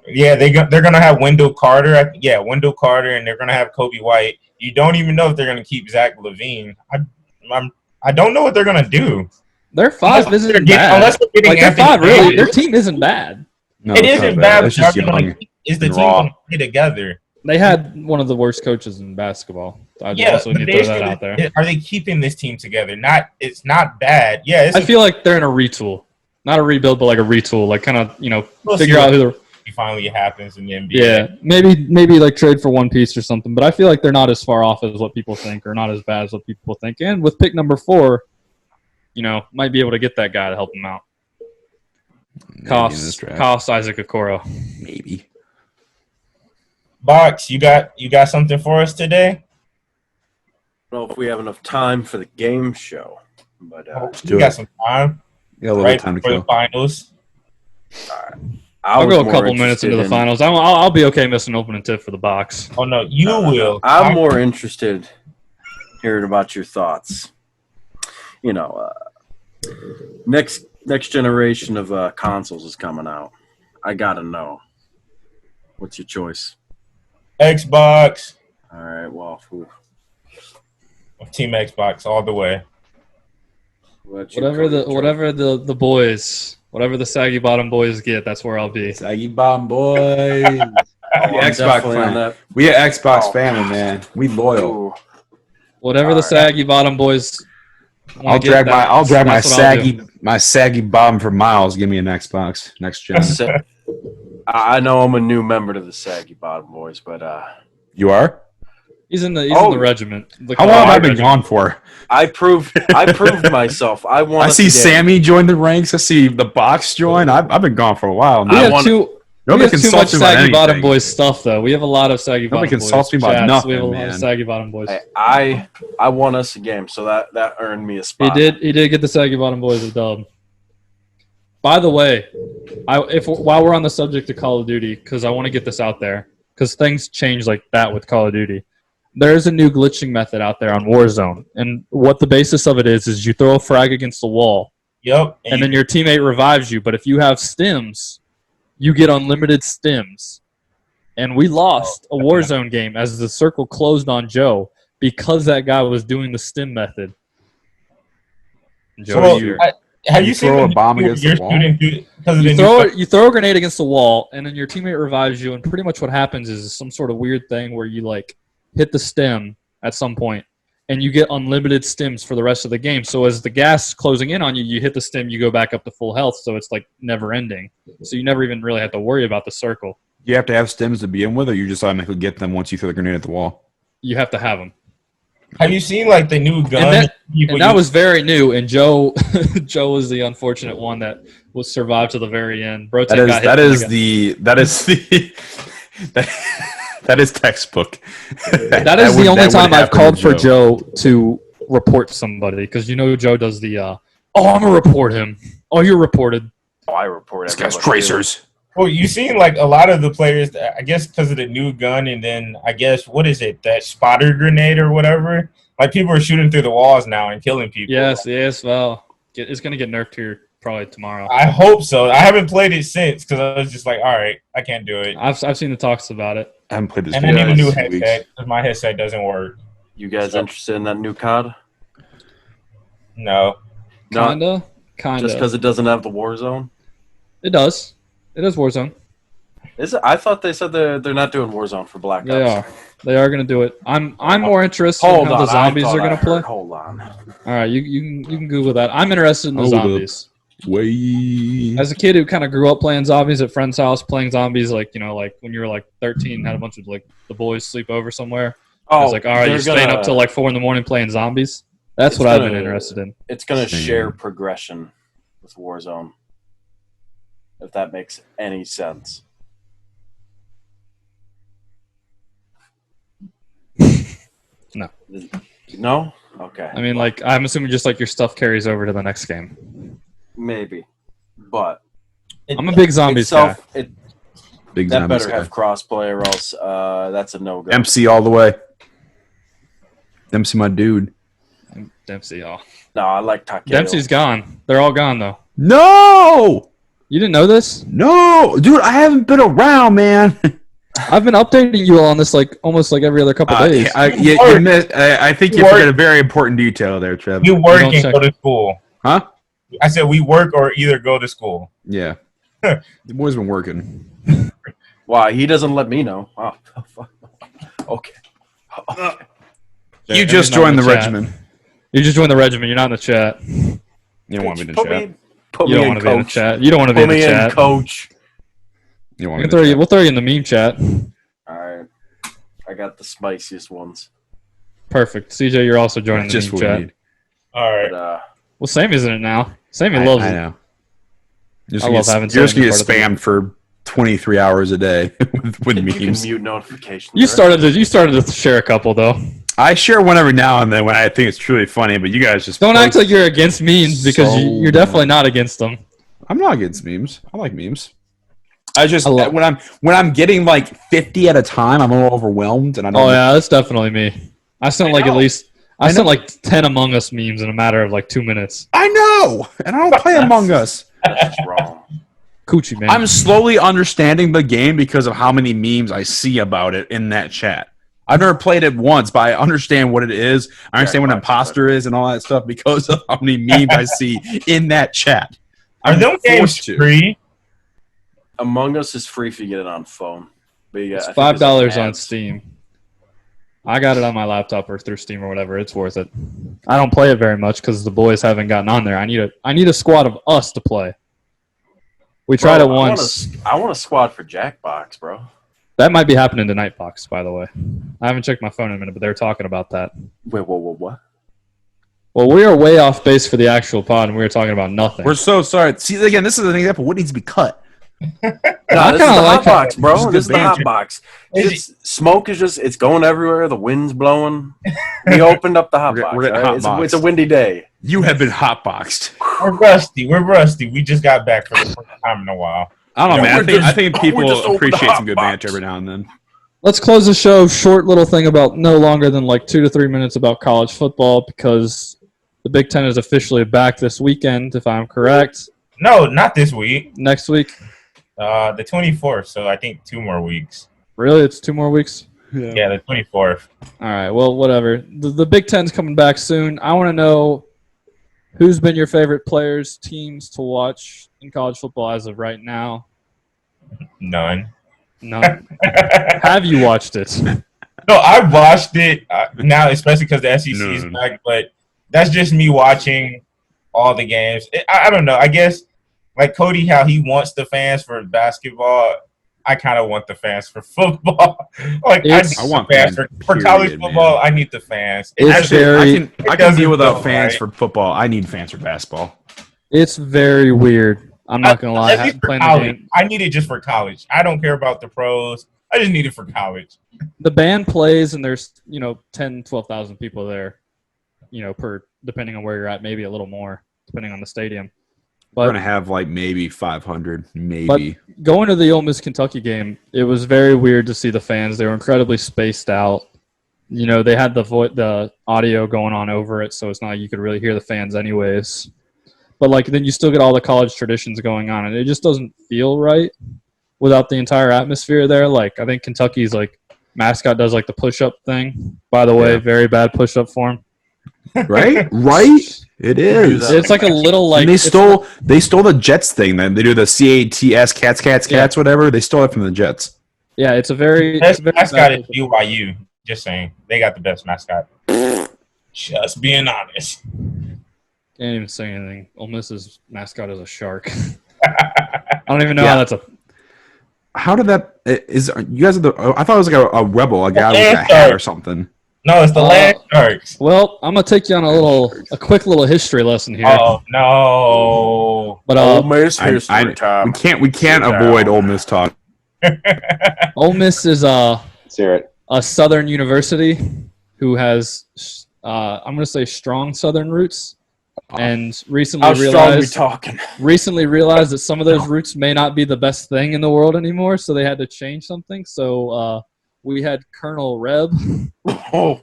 [SPEAKER 4] Yeah, they're going to have Wendell Carter. Wendell Carter, and they're going to have Kobe White. You don't even know if they're going to keep Zach LaVine. I don't know what they're going to do.
[SPEAKER 1] Their five isn't bad. Unless they're getting their five, really, their team isn't bad.
[SPEAKER 4] No, it isn't bad. Is the team going to play together?
[SPEAKER 1] They had one of the worst coaches in basketball. I also need to throw that out there.
[SPEAKER 4] Are they keeping this team together? It's not bad. Yeah,
[SPEAKER 1] I feel like they're in a retool, not a rebuild, but like a retool. Like kind of figure out who they're.
[SPEAKER 4] Finally happens in the NBA.
[SPEAKER 1] Yeah, maybe like trade for one piece or something. But I feel like they're not as far off as what people think, or not as bad as what people think. And with pick number 4, might be able to get that guy to help them out. Cost Isaac Okoro.
[SPEAKER 3] Maybe.
[SPEAKER 4] Box, you got something for us today?
[SPEAKER 2] I don't know if we have enough time for the game show, but
[SPEAKER 4] we got some time.
[SPEAKER 3] Yeah, a little bit of time to kill.
[SPEAKER 4] The finals.
[SPEAKER 2] All right.
[SPEAKER 1] I'll go a couple minutes into the finals. I'll be okay missing opening tip for the box.
[SPEAKER 4] Oh, no, you will.
[SPEAKER 2] I'm more interested hearing about your thoughts. Next generation of consoles is coming out. I got to know. What's your choice?
[SPEAKER 4] Xbox.
[SPEAKER 2] All right, well.
[SPEAKER 4] Team Xbox all the way.
[SPEAKER 1] Whatever the boys... Whatever the saggy bottom boys get, that's where I'll be.
[SPEAKER 3] Saggy bottom boys. Xbox fan. We an Xbox family, man. We loyal.
[SPEAKER 1] Whatever the saggy bottom boys.
[SPEAKER 3] I'll drag my saggy bottom for Miles. Give me an Xbox next gen.
[SPEAKER 2] I know I'm a new member to the saggy bottom boys, but
[SPEAKER 3] you are.
[SPEAKER 1] He's in the regiment.
[SPEAKER 3] How long have I been gone for?
[SPEAKER 2] I proved myself. I
[SPEAKER 3] see Sammy join the ranks. I see the box join. I've been gone for a while now.
[SPEAKER 1] We have too much saggy bottom boys stuff, though. We have a lot of saggy bottom boys.
[SPEAKER 3] Nobody consults me about nothing,
[SPEAKER 1] We have a lot of saggy bottom boys.
[SPEAKER 2] I won us a game, so that earned me a spot.
[SPEAKER 1] He did get the saggy bottom boys a dub. By the way, while we're on the subject of Call of Duty, because I want to get this out there, because things change like that with Call of Duty. There's a new glitching method out there on Warzone, and what the basis of it is you throw a frag against the wall.
[SPEAKER 4] Yep.
[SPEAKER 1] And then your teammate revives you, but if you have stims, you get unlimited stims. And we lost a Warzone game as the circle closed on Joe because that guy was doing the stim method. Joe,
[SPEAKER 4] Well,
[SPEAKER 3] you-
[SPEAKER 4] have
[SPEAKER 3] you
[SPEAKER 4] you seen
[SPEAKER 3] throw
[SPEAKER 4] the
[SPEAKER 3] a bomb
[SPEAKER 4] video
[SPEAKER 3] against
[SPEAKER 4] where
[SPEAKER 3] the
[SPEAKER 4] you're
[SPEAKER 3] wall?
[SPEAKER 4] shooting because of the
[SPEAKER 1] you throw a grenade against the wall, and then your teammate revives you, and pretty much what happens is some sort of weird thing where you like hit the stem at some point, and you get unlimited stims for the rest of the game. So as the gas is closing in on you, you hit the stim, you go back up to full health, so it's like never ending. So you never even really have to worry about the circle.
[SPEAKER 3] You have to have stems to begin with, or you just automatically get them once you throw the grenade at the wall?
[SPEAKER 1] You have to have them.
[SPEAKER 4] Have you seen like the new gun?
[SPEAKER 1] And that was very new, and Joe Joe was the unfortunate one that was survived to the very end. Bro,
[SPEAKER 3] That is textbook.
[SPEAKER 1] That is the only time I've called for Joe to report somebody, because you know Joe does the I'm gonna report him. Oh, you're reported.
[SPEAKER 2] Oh, I report
[SPEAKER 3] This guy's
[SPEAKER 2] everybody,
[SPEAKER 3] tracers.
[SPEAKER 4] Well, you seen like a lot of the players, I guess, because of the new gun, and then I guess what is it, that spotter grenade or whatever? Like people are shooting through the walls now and killing people.
[SPEAKER 1] Yes. Well, it's gonna get nerfed here probably tomorrow.
[SPEAKER 4] I hope so. I haven't played it since because I was just like, all right, I can't do it.
[SPEAKER 1] I've seen the talks about it.
[SPEAKER 3] I haven't played this
[SPEAKER 4] And I
[SPEAKER 3] game
[SPEAKER 4] need a
[SPEAKER 3] in
[SPEAKER 4] new
[SPEAKER 3] 2 weeks.
[SPEAKER 4] headset because my headset doesn't work.
[SPEAKER 2] You guys
[SPEAKER 4] So-
[SPEAKER 2] interested in that new COD?
[SPEAKER 4] No.
[SPEAKER 2] No,
[SPEAKER 1] Kinda.
[SPEAKER 2] just because it doesn't have the war zone.
[SPEAKER 1] It does. It is Warzone.
[SPEAKER 2] Is it? I thought they said they're not doing Warzone for Black Ops.
[SPEAKER 1] They are. They are gonna do it. I'm more interested
[SPEAKER 2] Hold
[SPEAKER 1] in how
[SPEAKER 2] on,
[SPEAKER 1] the zombies are gonna play.
[SPEAKER 2] Hold on.
[SPEAKER 1] All right, you can Google that. I'm interested in the
[SPEAKER 3] Hold up.
[SPEAKER 1] zombies.
[SPEAKER 3] Way.
[SPEAKER 1] As a kid who kind of grew up playing zombies at friends' house, playing zombies like like when you were like 13, had a bunch of like the boys sleep over somewhere. I was like, all right,
[SPEAKER 2] they're
[SPEAKER 1] you're staying
[SPEAKER 2] gonna-
[SPEAKER 1] up till like 4 a.m. playing zombies. That's
[SPEAKER 2] It's
[SPEAKER 1] what I've
[SPEAKER 2] gonna-
[SPEAKER 1] been interested in.
[SPEAKER 2] It's going to
[SPEAKER 3] Same.
[SPEAKER 2] share progression with Warzone, if that makes any sense.
[SPEAKER 1] No.
[SPEAKER 2] No? Okay.
[SPEAKER 1] I mean, like I'm assuming just like your stuff carries over to the next game.
[SPEAKER 2] Maybe. But
[SPEAKER 1] I'm a big zombies guy.
[SPEAKER 3] Big
[SPEAKER 2] that
[SPEAKER 3] zombies
[SPEAKER 2] better
[SPEAKER 3] guy.
[SPEAKER 2] have crossplay or else that's a no-go.
[SPEAKER 3] MC all the way. MC, my dude.
[SPEAKER 1] Dempsey,
[SPEAKER 2] No, I like Takeo.
[SPEAKER 1] Dempsey's gone. They're all gone though.
[SPEAKER 3] No,
[SPEAKER 1] You didn't know this?
[SPEAKER 3] no, dude, I haven't been around, man.
[SPEAKER 1] I've been updating you all on this like almost like every other couple days.
[SPEAKER 3] I think you forgot a very important detail there, Trev.
[SPEAKER 4] You work
[SPEAKER 1] don't
[SPEAKER 4] and
[SPEAKER 1] check-
[SPEAKER 4] go to school.
[SPEAKER 3] Huh?
[SPEAKER 4] I said we work or either go to school.
[SPEAKER 3] Yeah. The boy's been working.
[SPEAKER 2] Why? He doesn't let me know. Oh, fuck. Okay.
[SPEAKER 3] You
[SPEAKER 1] And
[SPEAKER 3] just
[SPEAKER 1] you're not
[SPEAKER 3] joined
[SPEAKER 1] in
[SPEAKER 3] the
[SPEAKER 1] chat.
[SPEAKER 3] regiment.
[SPEAKER 1] You just joined the regiment. You're not in the chat.
[SPEAKER 3] You don't want me to
[SPEAKER 2] Put
[SPEAKER 3] chat.
[SPEAKER 2] Put
[SPEAKER 1] You
[SPEAKER 2] me
[SPEAKER 1] don't
[SPEAKER 2] in,
[SPEAKER 1] want to be in the
[SPEAKER 2] coach.
[SPEAKER 1] chat. You don't want to be
[SPEAKER 2] Put
[SPEAKER 1] in the
[SPEAKER 2] me in,
[SPEAKER 1] chat.
[SPEAKER 2] coach.
[SPEAKER 3] You want
[SPEAKER 1] We
[SPEAKER 3] me
[SPEAKER 1] can
[SPEAKER 3] to
[SPEAKER 1] throw you.
[SPEAKER 3] chat.
[SPEAKER 1] We'll throw you in the meme chat.
[SPEAKER 2] All right. I got the spiciest ones.
[SPEAKER 1] Perfect. CJ, you're also joining the
[SPEAKER 3] Just
[SPEAKER 1] meme
[SPEAKER 3] what we
[SPEAKER 1] chat.
[SPEAKER 3] need.
[SPEAKER 4] All right.
[SPEAKER 2] But,
[SPEAKER 1] Well, Sammy's in it now. Sammy
[SPEAKER 3] I
[SPEAKER 1] loves
[SPEAKER 3] I
[SPEAKER 1] it.
[SPEAKER 3] know. You're
[SPEAKER 1] I love having
[SPEAKER 3] just
[SPEAKER 1] Sammy
[SPEAKER 3] gonna get
[SPEAKER 1] part of the
[SPEAKER 3] spammed for 23 hours a day with
[SPEAKER 2] you can
[SPEAKER 3] memes.
[SPEAKER 2] mute notifications.
[SPEAKER 1] You
[SPEAKER 2] right?
[SPEAKER 1] started to share a couple though.
[SPEAKER 3] I share one every now and then when I think it's truly funny, but you guys just
[SPEAKER 1] Don't act
[SPEAKER 3] post-
[SPEAKER 1] like you're against memes because
[SPEAKER 3] So
[SPEAKER 1] you're definitely not against them.
[SPEAKER 3] I'm not against memes. I like memes. I just
[SPEAKER 1] I love-
[SPEAKER 3] when I'm getting like 50 at a time, I'm a little overwhelmed, and I don't.
[SPEAKER 1] Oh yeah, that's definitely me. I sent like at least I sent like 10 Among Us memes in a matter of like 2 minutes.
[SPEAKER 3] I know, and I don't play Among Us.
[SPEAKER 2] That's just wrong.
[SPEAKER 1] Coochie man.
[SPEAKER 3] I'm slowly understanding the game because of how many memes I see about it in that chat. I've never played it once, but I understand what it is. I understand what an imposter is and all that stuff because of how many memes I see in that chat.
[SPEAKER 4] Are
[SPEAKER 3] I'm
[SPEAKER 4] those games
[SPEAKER 3] forced to.
[SPEAKER 4] free?
[SPEAKER 2] Among Us is free if you get it on phone. But you
[SPEAKER 1] It's
[SPEAKER 2] got, I think there's,
[SPEAKER 1] $5
[SPEAKER 2] like,
[SPEAKER 1] on
[SPEAKER 2] ads.
[SPEAKER 1] Steam. I got it on my laptop or through Steam or whatever. It's worth it. I don't play it very much because the boys haven't gotten on there. I need a squad of us to play. We tried
[SPEAKER 2] Bro,
[SPEAKER 1] it once.
[SPEAKER 2] I want a squad for Jackbox, bro.
[SPEAKER 1] That might be happening to Nightbox, by the way. I haven't checked my phone in a minute, but they're talking about that.
[SPEAKER 2] Wait, what?
[SPEAKER 1] Well, we are way off base for the actual pod, and we were talking about nothing.
[SPEAKER 3] We're so sorry. See, again, this is an example. What needs to be cut?
[SPEAKER 2] No,
[SPEAKER 1] I
[SPEAKER 2] this is
[SPEAKER 1] kinda
[SPEAKER 2] the
[SPEAKER 1] like
[SPEAKER 2] hot box,
[SPEAKER 3] This
[SPEAKER 2] bro.
[SPEAKER 3] is
[SPEAKER 2] This is
[SPEAKER 3] good
[SPEAKER 2] the hot
[SPEAKER 3] banter.
[SPEAKER 2] box.
[SPEAKER 4] Is
[SPEAKER 2] It's, smoke is just, it's going everywhere. The wind's blowing. We opened up the hot
[SPEAKER 3] We're
[SPEAKER 2] box.
[SPEAKER 3] getting
[SPEAKER 2] all right?
[SPEAKER 3] hotboxed.
[SPEAKER 2] It's a windy day.
[SPEAKER 3] You have been hotboxed.
[SPEAKER 4] We're rusty. We're rusty. We just got back for the first time in a while.
[SPEAKER 3] I don't know,
[SPEAKER 2] Yeah,
[SPEAKER 3] man.
[SPEAKER 2] we're
[SPEAKER 3] I think
[SPEAKER 2] just
[SPEAKER 3] people
[SPEAKER 2] opened the
[SPEAKER 3] appreciate some good
[SPEAKER 2] hotbox.
[SPEAKER 3] banter every now and then.
[SPEAKER 1] Let's close the show. Short little thing about no longer than like 2 to 3 minutes about college football because the Big Ten is officially back this weekend, if I'm correct.
[SPEAKER 4] No, not this week.
[SPEAKER 1] Next week.
[SPEAKER 4] The 24th. So I think 2 more weeks.
[SPEAKER 1] Really? It's 2 more weeks?
[SPEAKER 4] Yeah, the 24th.
[SPEAKER 1] All right. Well, whatever. The Big Ten's coming back soon. I want to know Who's been your favorite players, teams to watch in college football as of right now?
[SPEAKER 4] None.
[SPEAKER 1] None. Have you watched it?
[SPEAKER 4] No, I watched it now, especially because the SEC is back. But that's just me watching all the games. I don't know. I guess like Cody, how he wants the fans for basketball. I kind of want the fans for football. Like I want fans for college football. Man. I need the fans.
[SPEAKER 3] I can deal without fans for football. I need fans for basketball.
[SPEAKER 1] It's very weird. I'm not gonna lie.
[SPEAKER 4] I need it just for college. I don't care about the pros. I just need it for college.
[SPEAKER 1] The band plays and there's 10, 12,000 people there. Per depending on where you're at, maybe a little more depending on the stadium. But
[SPEAKER 3] we're gonna have like maybe 500, maybe.
[SPEAKER 1] But going to the Ole Miss Kentucky game, it was very weird to see the fans. They were incredibly spaced out. They had the audio going on over it, so it's not like you could really hear the fans anyways. But then you still get all the college traditions going on, and it just doesn't feel right without the entire atmosphere there. I think Kentucky's mascot does the push-up thing. By the way, very bad push-up form.
[SPEAKER 3] Right? It is.
[SPEAKER 1] It's like a little
[SPEAKER 3] And they stole the Jets thing. Then they do the CATS cats whatever. They stole it from the Jets.
[SPEAKER 1] Yeah, it's a very
[SPEAKER 4] mascot is BYU. Just saying, they got the best mascot. Just being honest.
[SPEAKER 1] Can't even say anything. Ole Miss's mascot is a shark. I don't even know how that's a.
[SPEAKER 3] How did that? You guys are the? I thought it was a rebel, a guy with a hat or something.
[SPEAKER 4] No, it's the Land Sharks.
[SPEAKER 1] Well, I'm gonna take you on a quick little history lesson here.
[SPEAKER 4] Oh no!
[SPEAKER 2] But Ole Miss history time.
[SPEAKER 3] We can't avoid Ole Miss talk.
[SPEAKER 1] Ole Miss is a Southern university who has I'm gonna say strong Southern roots, and recently realized that some of those roots may not be the best thing in the world anymore, so they had to change something. So we had Colonel Reb.
[SPEAKER 2] Oh.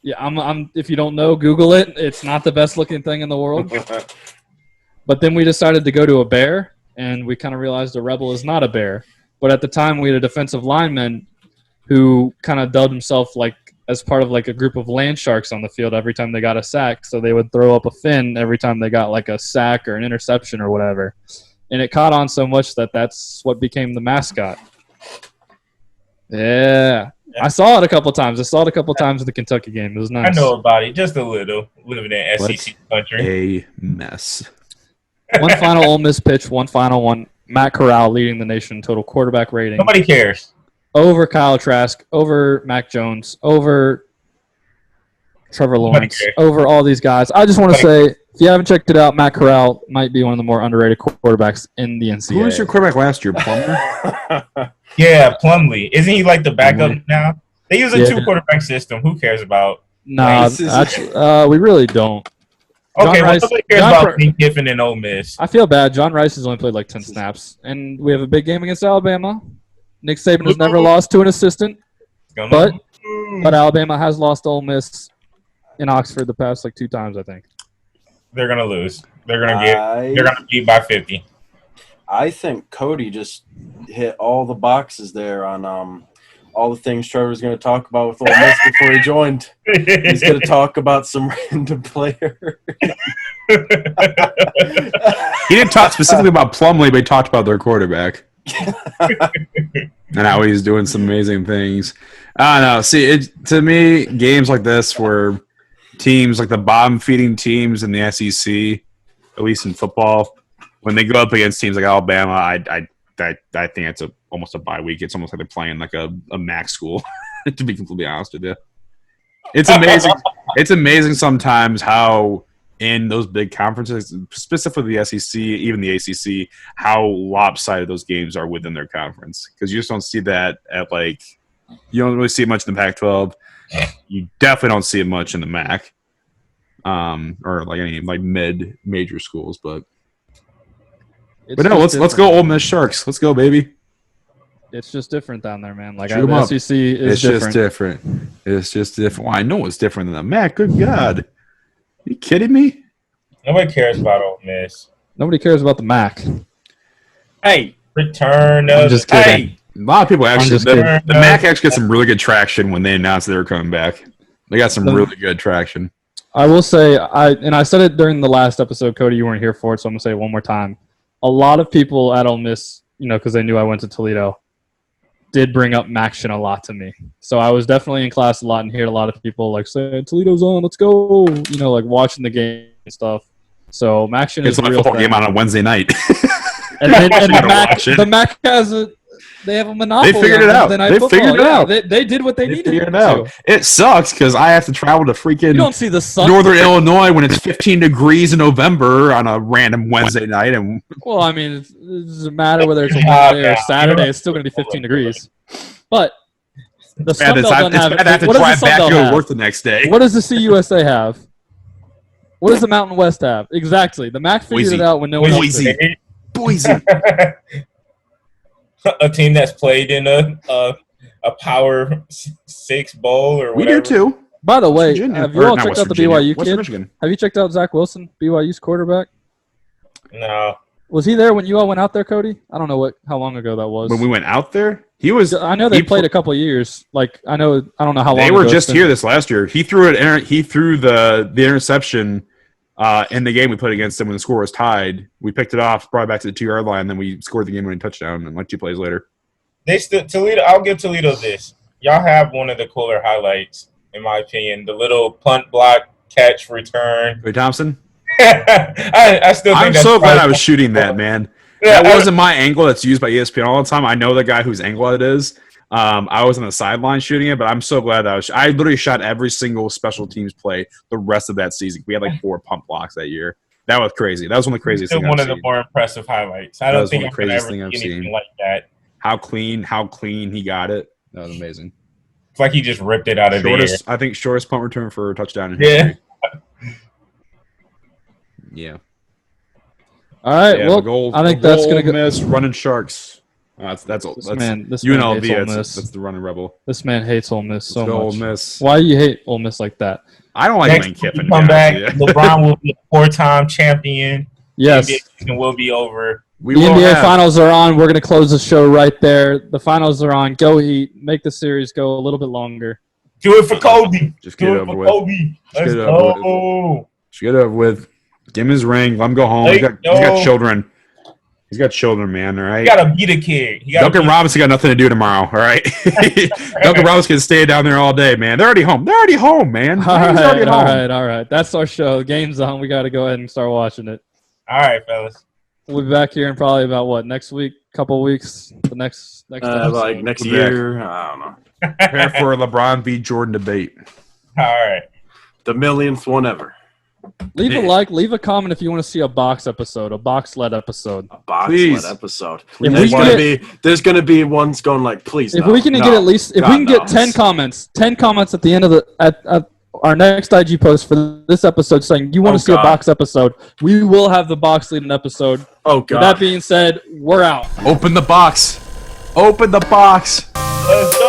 [SPEAKER 1] Yeah, I'm. If you don't know, Google it. It's not the best looking thing in the world. But then we decided to go to a bear, and we kind of realized a rebel is not a bear. But at the time, we had a defensive lineman who kind of dubbed himself as part of a group of land sharks on the field every time they got a sack. So they would throw up a fin every time they got a sack or an interception or whatever. And it caught on so much that that's what became the mascot. Yeah. I saw it a couple times. I saw it a couple times in the Kentucky game. It was nice.
[SPEAKER 4] I know about it just a little. Living in SEC country.
[SPEAKER 3] A mess.
[SPEAKER 1] One final Ole Miss pitch. One final one. Matt Corral leading the nation in total quarterback rating.
[SPEAKER 4] Nobody cares.
[SPEAKER 1] Over Kyle Trask. Over Mac Jones. Over Trevor Lawrence. Over all these guys. I just want to say, if you haven't checked it out, Matt Corral might be one of the more underrated quarterbacks in the NCAA.
[SPEAKER 3] Who was your quarterback last year, Plummer?
[SPEAKER 4] Yeah, Plumlee. Isn't he the backup now? They use a two-quarterback system. Who cares about?
[SPEAKER 1] Nah, we really don't.
[SPEAKER 4] Okay, nobody cares about Lane Kiffin and Ole Miss.
[SPEAKER 1] I feel bad. John Rice has only played 10 snaps. And we have a big game against Alabama. Nick Saban has never lost to an assistant. But Alabama has lost to Ole Miss in Oxford the past 2 times, I think.
[SPEAKER 4] They're going to lose. They're going to beat by 50.
[SPEAKER 2] I think Cody just hit all the boxes there on all the things Trevor's going to talk about with Ole Miss before he joined. He's going to talk about some random player.
[SPEAKER 3] He didn't talk specifically about Plumlee, but he talked about their quarterback. And how he's doing some amazing things. I don't know. See, to me, games like this where teams the bottom-feeding teams in the SEC, at least in football, when they go up against teams like Alabama, I think it's almost a bye week. It's almost like they're playing a MAC school, to be completely honest with you. It's amazing. It's amazing sometimes how in those big conferences, specifically the SEC, even the ACC, how lopsided those games are within their conference. Because you just don't see that at you don't really see it much in the Pac-12. You definitely don't see it much in the MAC, or any mid-major schools, but no, let's go Ole Miss Sharks. Let's go, baby.
[SPEAKER 1] It's just different down there, man.
[SPEAKER 3] The
[SPEAKER 1] SEC is different.
[SPEAKER 3] It's just different. Well, I know it's different than the MAC. Good God. Are you kidding me?
[SPEAKER 4] Nobody cares about Ole Miss.
[SPEAKER 1] Nobody cares about the MAC.
[SPEAKER 2] Hey.
[SPEAKER 4] Return
[SPEAKER 1] of the
[SPEAKER 3] A lot of people actually – the MAC actually got some really good traction when they announced they were coming back. They got some really good traction.
[SPEAKER 1] I will say, I said it during the last episode, Cody, you weren't here for it, so I'm going to say it one more time. A lot of people at Ole Miss, because they knew I went to Toledo, did bring up Maction a lot to me. So I was definitely in class a lot and heard a lot of people like saying, Toledo's on, let's go, like watching the game and stuff. So Maction is
[SPEAKER 3] It's
[SPEAKER 1] a
[SPEAKER 3] a
[SPEAKER 1] real
[SPEAKER 3] football
[SPEAKER 1] thing.
[SPEAKER 3] game on a Wednesday night.
[SPEAKER 1] And the Mac has they have a monopoly.
[SPEAKER 3] They figured
[SPEAKER 1] on
[SPEAKER 3] it out.
[SPEAKER 1] Wednesday night
[SPEAKER 3] They
[SPEAKER 1] football.
[SPEAKER 3] figured it out.
[SPEAKER 1] They did what they
[SPEAKER 3] They
[SPEAKER 1] needed
[SPEAKER 3] figured it
[SPEAKER 1] to.
[SPEAKER 3] out. It sucks because I have to travel to
[SPEAKER 1] You
[SPEAKER 3] freaking
[SPEAKER 1] don't see the sun.
[SPEAKER 3] Northern Illinois when it's 15 degrees in November on a random Wednesday night. And
[SPEAKER 1] Well, I mean, it doesn't matter whether it's a Wednesday or Saturday. It's still going to be 15 degrees. But the Sun Belt doesn't have.
[SPEAKER 3] bad to have to
[SPEAKER 1] What does
[SPEAKER 3] drive
[SPEAKER 1] the
[SPEAKER 3] back
[SPEAKER 1] Sun
[SPEAKER 3] to
[SPEAKER 1] Belt
[SPEAKER 3] go to
[SPEAKER 1] have?
[SPEAKER 3] work the next day.
[SPEAKER 1] What does the CUSA have? What does the Mountain West have? Exactly. The MAC figured
[SPEAKER 3] Boise.
[SPEAKER 1] it out when no one else
[SPEAKER 3] Boise.
[SPEAKER 1] did.
[SPEAKER 3] Boise.
[SPEAKER 4] A team that's played in a Power 6 bowl or
[SPEAKER 3] We
[SPEAKER 4] whatever.
[SPEAKER 3] do too.
[SPEAKER 1] By the way,
[SPEAKER 3] Virginia.
[SPEAKER 1] have you
[SPEAKER 3] Or
[SPEAKER 1] all
[SPEAKER 3] not
[SPEAKER 1] checked
[SPEAKER 3] West
[SPEAKER 1] out the
[SPEAKER 3] Virginia,
[SPEAKER 1] BYU
[SPEAKER 3] West
[SPEAKER 1] kid?
[SPEAKER 3] Michigan.
[SPEAKER 1] Have you checked out Zach Wilson, BYU's quarterback?
[SPEAKER 4] No.
[SPEAKER 1] Was he there when you all went out there, Cody? I don't know how long ago that was.
[SPEAKER 3] When we went out there, he was.
[SPEAKER 1] I know they
[SPEAKER 3] he
[SPEAKER 1] played a couple of years. Like I don't know how long.
[SPEAKER 3] They
[SPEAKER 1] ago
[SPEAKER 3] were
[SPEAKER 1] it's
[SPEAKER 3] just
[SPEAKER 1] been.
[SPEAKER 3] here this last year. He threw it. He threw the interception in the game we played against them when the score was tied. We picked it off, brought it back to the 2-yard line, and then we scored the game-winning touchdown. And like 2 plays later,
[SPEAKER 4] Toledo. I'll give Toledo this. Y'all have one of the cooler highlights, in my opinion. The little punt block catch return.
[SPEAKER 3] Ray Thompson.
[SPEAKER 4] I still think
[SPEAKER 3] I'm
[SPEAKER 4] that's
[SPEAKER 3] so glad
[SPEAKER 4] probably-
[SPEAKER 3] I was shooting that, man.
[SPEAKER 4] Yeah,
[SPEAKER 3] That wasn't my angle that's used by ESPN all the time. I know the guy whose angle it is. I was on the sideline shooting it, but I'm so glad that I literally shot every single special teams play the rest of that season. We had like 4 pump blocks that year. That was crazy. That was one of the craziest
[SPEAKER 4] Still
[SPEAKER 3] things
[SPEAKER 4] one
[SPEAKER 3] I've
[SPEAKER 4] of the
[SPEAKER 3] seen.
[SPEAKER 4] more impressive highlights. I
[SPEAKER 3] That
[SPEAKER 4] don't
[SPEAKER 3] was
[SPEAKER 4] think
[SPEAKER 3] one
[SPEAKER 4] I'm
[SPEAKER 3] of the
[SPEAKER 4] gonna
[SPEAKER 3] craziest
[SPEAKER 4] ever
[SPEAKER 3] thing I've
[SPEAKER 4] see anything
[SPEAKER 3] seen.
[SPEAKER 4] like that.
[SPEAKER 3] How clean he got it. That was amazing.
[SPEAKER 4] It's like he just ripped it out of the air.
[SPEAKER 3] I think shortest punt return for a touchdown in
[SPEAKER 4] Yeah.
[SPEAKER 3] history. Yeah.
[SPEAKER 1] All right.
[SPEAKER 3] Yeah,
[SPEAKER 1] well,
[SPEAKER 3] the goal,
[SPEAKER 1] I think
[SPEAKER 3] the
[SPEAKER 1] that's
[SPEAKER 3] goal
[SPEAKER 1] going to go.
[SPEAKER 3] miss running Sharks. That's
[SPEAKER 1] This man hates
[SPEAKER 3] UNLV.
[SPEAKER 1] Ole
[SPEAKER 3] That's
[SPEAKER 1] Miss.
[SPEAKER 3] the running rebel.
[SPEAKER 1] This man hates Ole Miss so
[SPEAKER 3] Let's go,
[SPEAKER 1] much.
[SPEAKER 3] Ole Miss.
[SPEAKER 1] Why do you hate Ole Miss like that?
[SPEAKER 3] I don't like
[SPEAKER 4] Next
[SPEAKER 3] Lane
[SPEAKER 4] time
[SPEAKER 3] Kiffin.
[SPEAKER 4] we come back,
[SPEAKER 3] Yeah.
[SPEAKER 4] LeBron will be a 4-time champion.
[SPEAKER 1] Yes.
[SPEAKER 4] The NBA season will be over.
[SPEAKER 3] We
[SPEAKER 1] The
[SPEAKER 3] will
[SPEAKER 1] NBA
[SPEAKER 3] have-
[SPEAKER 1] finals are on. We're going to close the show right there. The finals are on. Go Heat. Make the series go a little bit longer.
[SPEAKER 4] Do it for Kobe.
[SPEAKER 3] Just get
[SPEAKER 4] Do
[SPEAKER 3] it
[SPEAKER 4] it
[SPEAKER 3] over
[SPEAKER 4] for
[SPEAKER 3] with.
[SPEAKER 4] Kobe. Let's
[SPEAKER 3] get it over
[SPEAKER 4] go.
[SPEAKER 3] Just get it over with. Give him his ring. Let him go home. He's got children. He's got children, man. All right.
[SPEAKER 4] You gotta beat a kid.
[SPEAKER 3] Duncan Robinson got nothing to do tomorrow. All right. Duncan Robinson can stay down there all day, man. They're already home. They're already home, man.
[SPEAKER 1] All
[SPEAKER 3] He's already
[SPEAKER 1] right,
[SPEAKER 3] home.
[SPEAKER 1] all right. That's our show. The game's on. We got to go ahead and start watching it.
[SPEAKER 4] All right, fellas.
[SPEAKER 1] We'll be back here in probably about next week, couple weeks, the next episode.
[SPEAKER 2] Like next
[SPEAKER 3] We'll be back.
[SPEAKER 2] year, I don't know.
[SPEAKER 3] Prepare for a LeBron v. Jordan debate.
[SPEAKER 4] All right.
[SPEAKER 2] The millionth one ever.
[SPEAKER 1] Leave a like, leave a comment if you want to see a box episode, a box-led episode.
[SPEAKER 2] A box
[SPEAKER 3] Please.
[SPEAKER 2] led episode.
[SPEAKER 1] If
[SPEAKER 2] There's
[SPEAKER 1] we
[SPEAKER 2] gonna
[SPEAKER 1] get-
[SPEAKER 2] there's gonna be ones going like, please.
[SPEAKER 1] If
[SPEAKER 2] no,
[SPEAKER 1] we can
[SPEAKER 2] no,
[SPEAKER 1] get at least, if
[SPEAKER 2] God,
[SPEAKER 1] we can get
[SPEAKER 2] no.
[SPEAKER 1] 10 comments at the end of at our next IG post for this episode saying you want
[SPEAKER 2] Oh,
[SPEAKER 1] to see a
[SPEAKER 2] God.
[SPEAKER 1] box episode, we will have the box leading episode.
[SPEAKER 2] Oh
[SPEAKER 1] With
[SPEAKER 2] God.
[SPEAKER 1] that being said, we're out.
[SPEAKER 3] Open the box. Open the box.
[SPEAKER 4] Let's go.